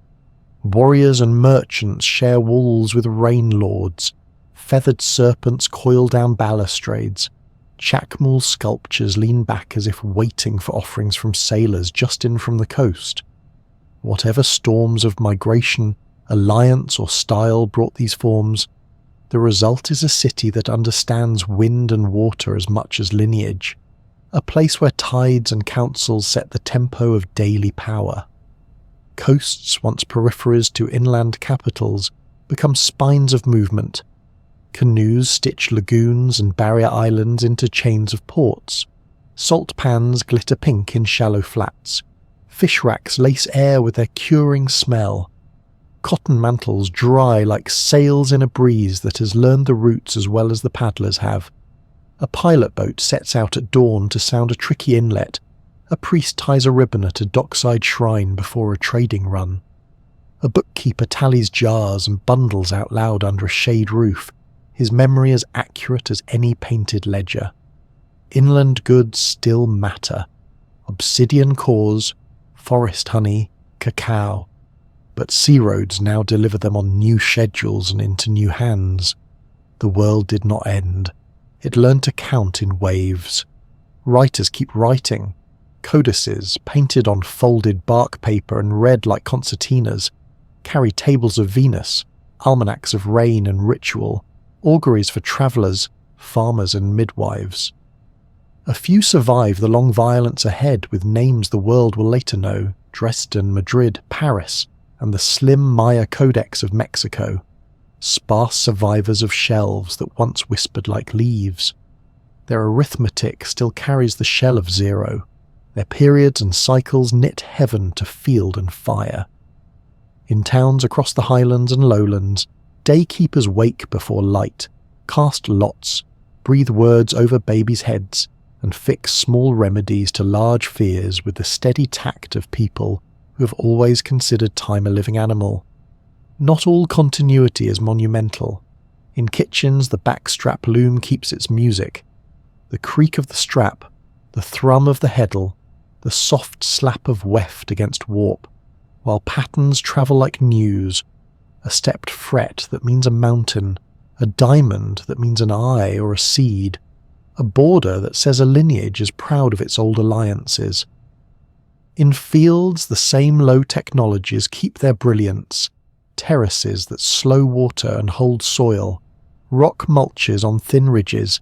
Warriors and merchants share walls with rain lords. Feathered serpents coil down balustrades. Chakmul sculptures lean back as if waiting for offerings from sailors just in from the coast. Whatever storms of migration, alliance or style brought these forms, the result is a city that understands wind and water as much as lineage, a place where tides and councils set the tempo of daily power. Coasts, once peripheries to inland capitals, become spines of movement. Canoes stitch lagoons and barrier islands into chains of ports. Salt pans glitter pink in shallow flats. Fish racks lace air with their curing smell. Cotton mantles dry like sails in a breeze that has learned the routes as well as the paddlers have. A pilot boat sets out at dawn to sound a tricky inlet. A priest ties a ribbon at a dockside shrine before a trading run. A bookkeeper tallies jars and bundles out loud under a shade roof, his memory as accurate as any painted ledger. Inland goods still matter. Obsidian cores, forest honey, cacao. But sea roads now deliver them on new schedules and into new hands. The world did not end. It learned to count in waves. Writers keep writing. Codices, painted on folded bark paper and read like concertinas, carry tables of Venus, almanacs of rain and ritual, auguries for travellers, farmers and midwives. A few survive the long violence ahead with names the world will later know, Dresden, Madrid, Paris, and the slim Maya Codex of Mexico, sparse survivors of shelves that once whispered like leaves. Their arithmetic still carries the shell of zero. Their periods and cycles knit heaven to field and fire. In towns across the highlands and lowlands, daykeepers wake before light, cast lots, breathe words over babies' heads, and fix small remedies to large fears with the steady tact of people who have always considered time a living animal. Not all continuity is monumental. In kitchens, the backstrap loom keeps its music. The creak of the strap, the thrum of the heddle, the soft slap of weft against warp, while patterns travel like news, a stepped fret that means a mountain, a diamond that means an eye or a seed, a border that says a lineage is proud of its old alliances. In fields, the same low technologies keep their brilliance, terraces that slow water and hold soil, rock mulches on thin ridges,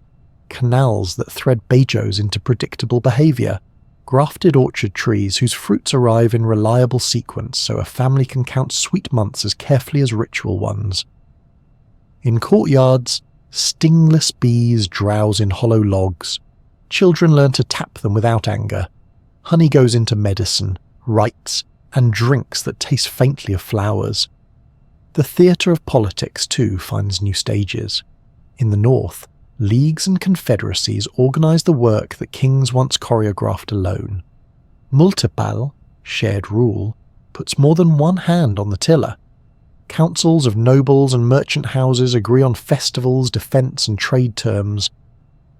canals that thread bajos into predictable behaviour, grafted orchard trees whose fruits arrive in reliable sequence so a family can count sweet months as carefully as ritual ones. In courtyards, stingless bees drowse in hollow logs. Children learn to tap them without anger. Honey goes into medicine, rites, and drinks that taste faintly of flowers. The theatre of politics, too, finds new stages. In the north, leagues and confederacies organise the work that kings once choreographed alone. Multipal, shared rule, puts more than one hand on the tiller. Councils of nobles and merchant houses agree on festivals, defence and trade terms.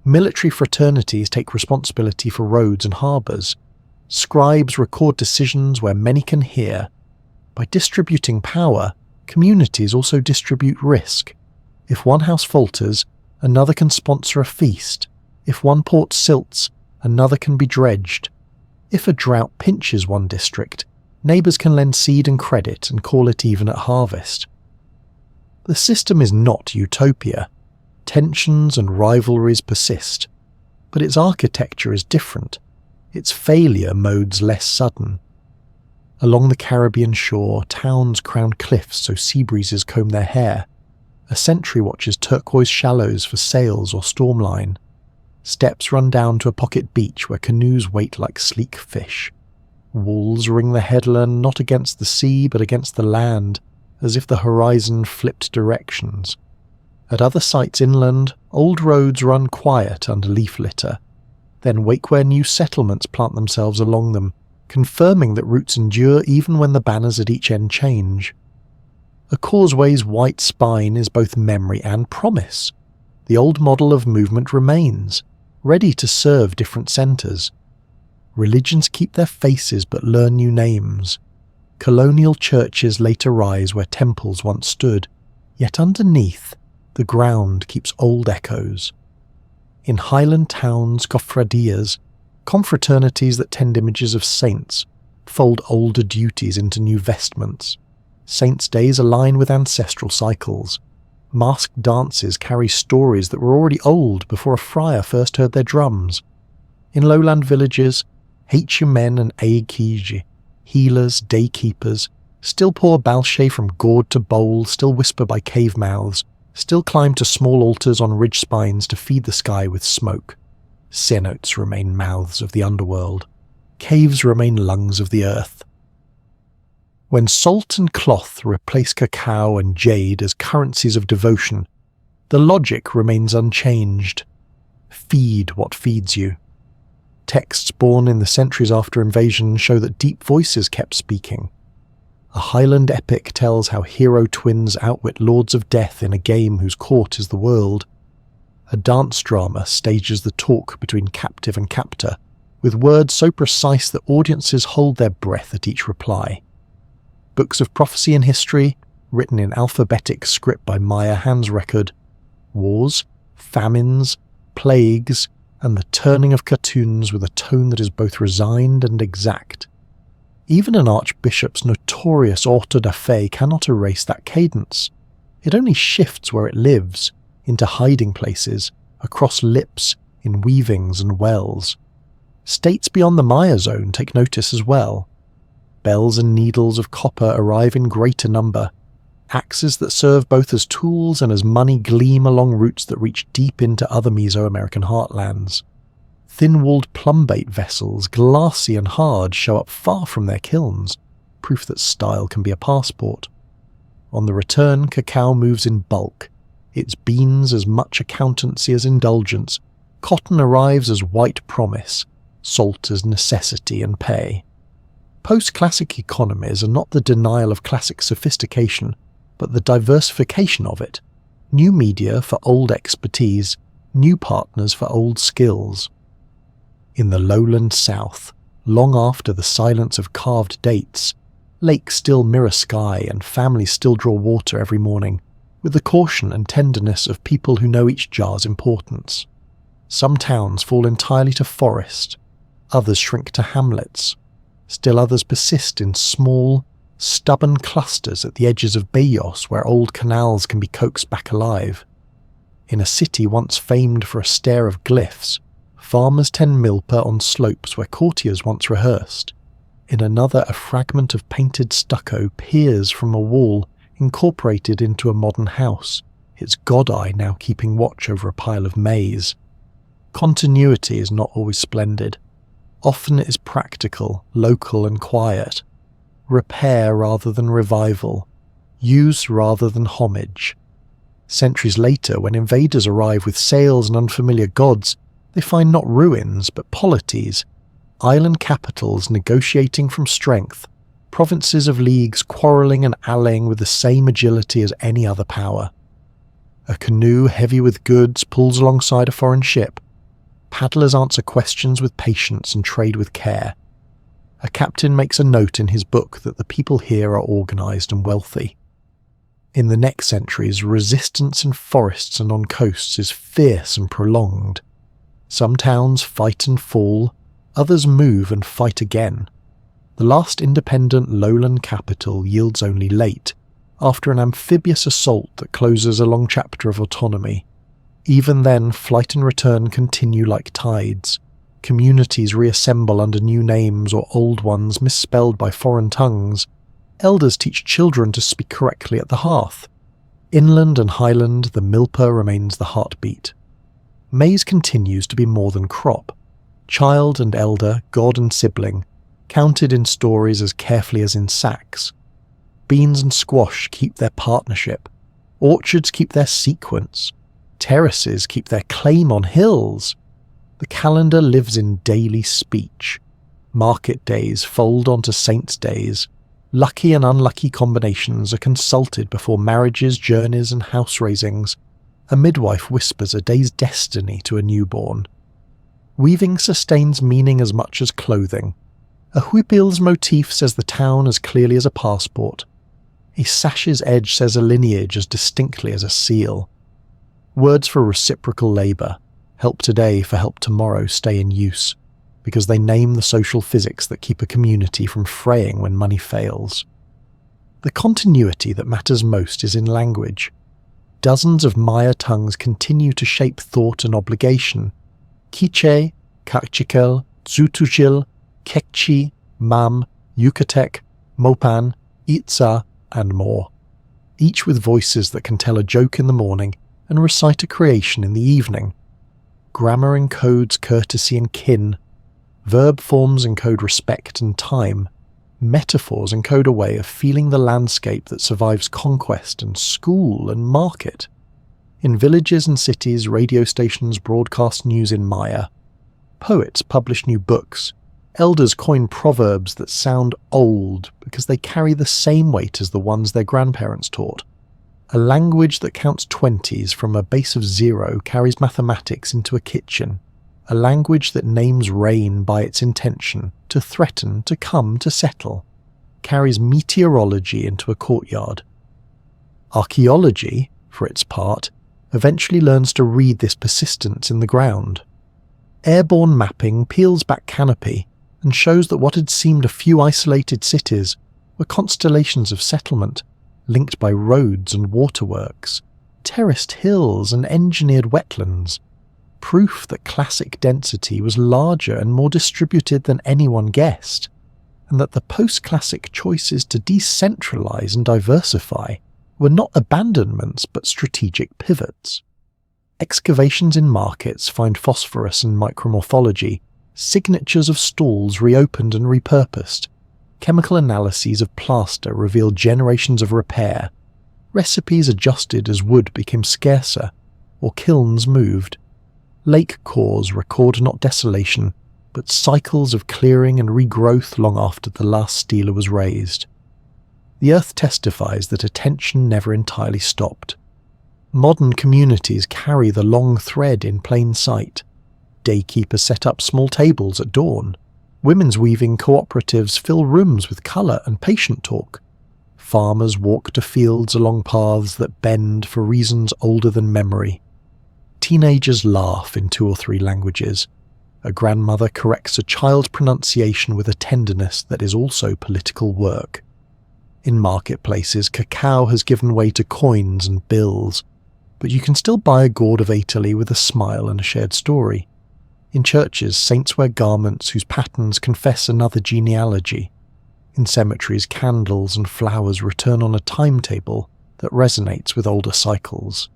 Military fraternities take responsibility for roads and harbours. Scribes record decisions where many can hear. By distributing power, communities also distribute risk. If one house falters, another can sponsor a feast. If one port silts, another can be dredged. If a drought pinches one district, neighbours can lend seed and credit and call it even at harvest. The system is not utopia. Tensions and rivalries persist. But its architecture is different. Its failure modes less sudden. Along the Caribbean shore, towns crown cliffs so sea breezes comb their hair. A sentry watches turquoise shallows for sails or stormline. Steps run down to a pocket beach where canoes wait like sleek fish. Walls ring the headland not against the sea but against the land, as if the horizon flipped directions. At other sites inland, old roads run quiet under leaf litter. Then wake where new settlements plant themselves along them, confirming that routes endure even when the banners at each end change. A causeway's white spine is both memory and promise. The old model of movement remains, ready to serve different centres. Religions keep their faces but learn new names. Colonial churches later rise where temples once stood, yet underneath, the ground keeps old echoes. In highland towns, cofradias, confraternities that tend images of saints, fold older duties into new vestments. Saints' days align with ancestral cycles. Masked dances carry stories that were already old before a friar first heard their drums. In lowland villages, Hechumen and Aekiji, healers, daykeepers, still pour balshe from gourd to bowl, still whisper by cave mouths, still climb to small altars on ridge spines to feed the sky with smoke. Cenotes remain mouths of the underworld. Caves remain lungs of the earth. When salt and cloth replace cacao and jade as currencies of devotion, the logic remains unchanged. Feed what feeds you. Texts born in the centuries after invasion show that deep voices kept speaking. A Highland epic tells how hero twins outwit lords of death in a game whose court is the world. A dance drama stages the talk between captive and captor, with words so precise that audiences hold their breath at each reply. Books of prophecy and history, written in alphabetic script by Maya Hansrecord. Wars, famines, plagues, and the turning of cartoons with a tone that is both resigned and exact. Even an archbishop's notorious auto da fe cannot erase that cadence. It only shifts where it lives, into hiding places, across lips, in weavings and wells. States beyond the Maya zone take notice as well. Bells and needles of copper arrive in greater number. Axes that serve both as tools and as money gleam along routes that reach deep into other Mesoamerican heartlands. Thin-walled plumbate vessels, glassy and hard, show up far from their kilns, proof that style can be a passport. On the return, cacao moves in bulk, its beans as much accountancy as indulgence, cotton arrives as white promise, salt as necessity and pay. Post-classic economies are not the denial of classic sophistication, but the diversification of it. New media for old expertise, new partners for old skills. In the lowland south, long after the silence of carved dates, Lakes still mirror sky and families still draw water every morning, with the caution and tenderness of people who know each jar's importance. Some towns fall entirely to forest, others shrink to hamlets, still others persist in small, stubborn clusters at the edges of bayous where old canals can be coaxed back alive. In a city once famed for a stare of glyphs, farmers tend milpa on slopes where courtiers once rehearsed. In another, a fragment of painted stucco peers from a wall incorporated into a modern house, its god-eye now keeping watch over a pile of maize. Continuity is not always splendid. Often it is practical, local and quiet. Repair rather than revival. Use rather than homage. Centuries later, when invaders arrive with sails and unfamiliar gods, they find not ruins but polities, island capitals negotiating from strength, provinces of leagues quarrelling and allying with the same agility as any other power. A canoe heavy with goods pulls alongside a foreign ship. Paddlers answer questions with patience and trade with care. A captain makes a note in his book that the people here are organised and wealthy. In the next centuries, resistance in forests and on coasts is fierce and prolonged. Some towns fight and fall, others move and fight again. The last independent lowland capital yields only late, after an amphibious assault that closes a long chapter of autonomy. Even then, flight and return continue like tides. Communities reassemble under new names or old ones misspelled by foreign tongues. Elders teach children to speak correctly at the hearth. Inland and highland, the milpa remains the heartbeat. Maize continues to be more than crop. Child and elder, god and sibling, counted in stories as carefully as in sacks. Beans and squash keep their partnership. Orchards keep their sequence. Terraces keep their claim on hills. The calendar lives in daily speech. Market days fold onto saints' days. Lucky and unlucky combinations are consulted before marriages, journeys and house raisings. A midwife whispers a day's destiny to a newborn. Weaving sustains meaning as much as clothing. A huipil's motif says the town as clearly as a passport. A sash's edge says a lineage as distinctly as a seal. Words for reciprocal labour, help today for help tomorrow, stay in use, because they name the social physics that keep a community from fraying when money fails. The continuity that matters most is in language. Dozens of Maya tongues continue to shape thought and obligation. Quiche, Kaqchikel, Tzutujil, Kekchi, Mam, Yucatec, Mopan, Itza, and more. Each with voices that can tell a joke in the morning and recite a creation in the evening. Grammar encodes courtesy and kin. Verb forms encode respect and time. Metaphors encode a way of feeling the landscape that survives conquest and school and market. In villages and cities, radio stations broadcast news in Maya. Poets publish new books. Elders coin proverbs that sound old because they carry the same weight as the ones their grandparents taught. A language that counts 20s from a base of 0 carries mathematics into a kitchen. A language that names rain by its intention, to threaten, to come, to settle, carries meteorology into a courtyard. Archaeology, for its part, eventually learns to read this persistence in the ground. Airborne mapping peels back canopy and shows that what had seemed a few isolated cities were constellations of settlement, linked by roads and waterworks, terraced hills and engineered wetlands, proof that classic density was larger and more distributed than anyone guessed, and that the post-classic choices to decentralize and diversify were not abandonments but strategic pivots. Excavations in markets find phosphorus and micromorphology, signatures of stalls reopened and repurposed. Chemical analyses of plaster reveal generations of repair, recipes adjusted as wood became scarcer, or kilns moved. Lake cores record not desolation, but cycles of clearing and regrowth long after the last steeler was raised. The earth testifies that attention never entirely stopped. Modern communities carry the long thread in plain sight. Daykeepers set up small tables at dawn. Women's weaving cooperatives fill rooms with colour and patient talk. Farmers walk to fields along paths that bend for reasons older than memory. Teenagers laugh in 2 or 3 languages. A grandmother corrects a child's pronunciation with a tenderness that is also political work. In marketplaces, cacao has given way to coins and bills, but you can still buy a gourd of Italy with a smile and a shared story. In churches, saints wear garments whose patterns confess another genealogy. In cemeteries, candles and flowers return on a timetable that resonates with older cycles.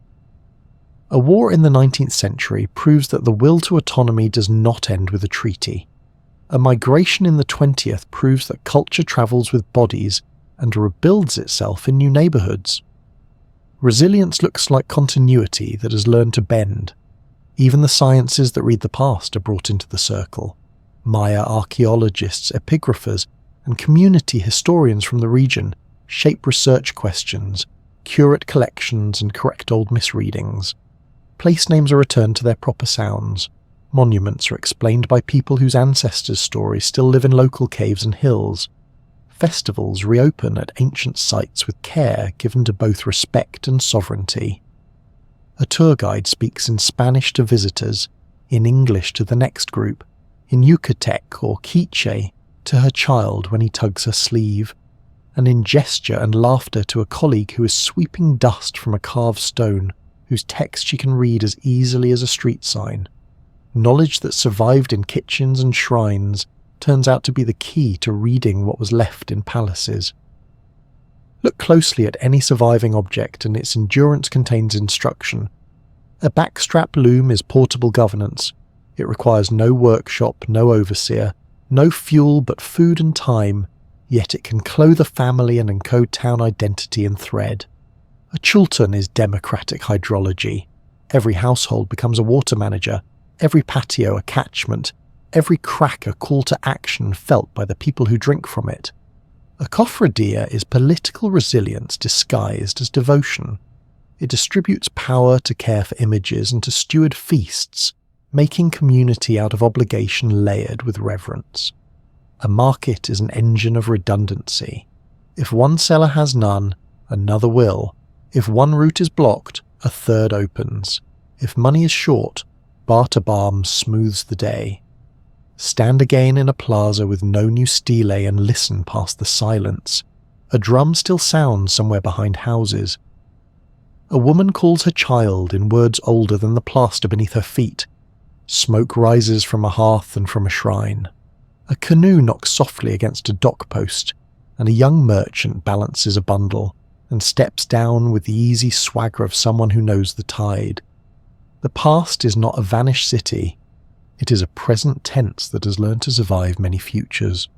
A war in the 19th century proves that the will to autonomy does not end with a treaty. A migration in the 20th proves that culture travels with bodies and rebuilds itself in new neighbourhoods. Resilience looks like continuity that has learned to bend. Even the sciences that read the past are brought into the circle. Maya archaeologists, epigraphers, and community historians from the region shape research questions, curate collections, and correct old misreadings. Place names are returned to their proper sounds. Monuments are explained by people whose ancestors' stories still live in local caves and hills. Festivals reopen at ancient sites with care given to both respect and sovereignty. A tour guide speaks in Spanish to visitors, in English to the next group, in Yucatec or Quiche to her child when he tugs her sleeve, and in gesture and laughter to a colleague who is sweeping dust from a carved stone whose text she can read as easily as a street sign. Knowledge that survived in kitchens and shrines turns out to be the key to reading what was left in palaces. Look closely at any surviving object and its endurance contains instruction. A backstrap loom is portable governance. It requires no workshop, no overseer, no fuel but food and time, yet it can clothe a family and encode town identity in thread. A chultun is democratic hydrology. Every household becomes a water manager, every patio a catchment, every crack a call to action felt by the people who drink from it. A cofradia is political resilience disguised as devotion. It distributes power to care for images and to steward feasts, making community out of obligation layered with reverence. A market is an engine of redundancy. If one seller has none, another will. If one route is blocked, a third opens. If money is short, barter balm smooths the day. Stand again in a plaza with no new stele and listen past the silence. A drum still sounds somewhere behind houses. A woman calls her child in words older than the plaster beneath her feet. Smoke rises from a hearth and from a shrine. A canoe knocks softly against a dock post, and a young merchant balances a bundle and steps down with the easy swagger of someone who knows the tide. The past is not a vanished city. It is a present tense that has learned to survive many futures.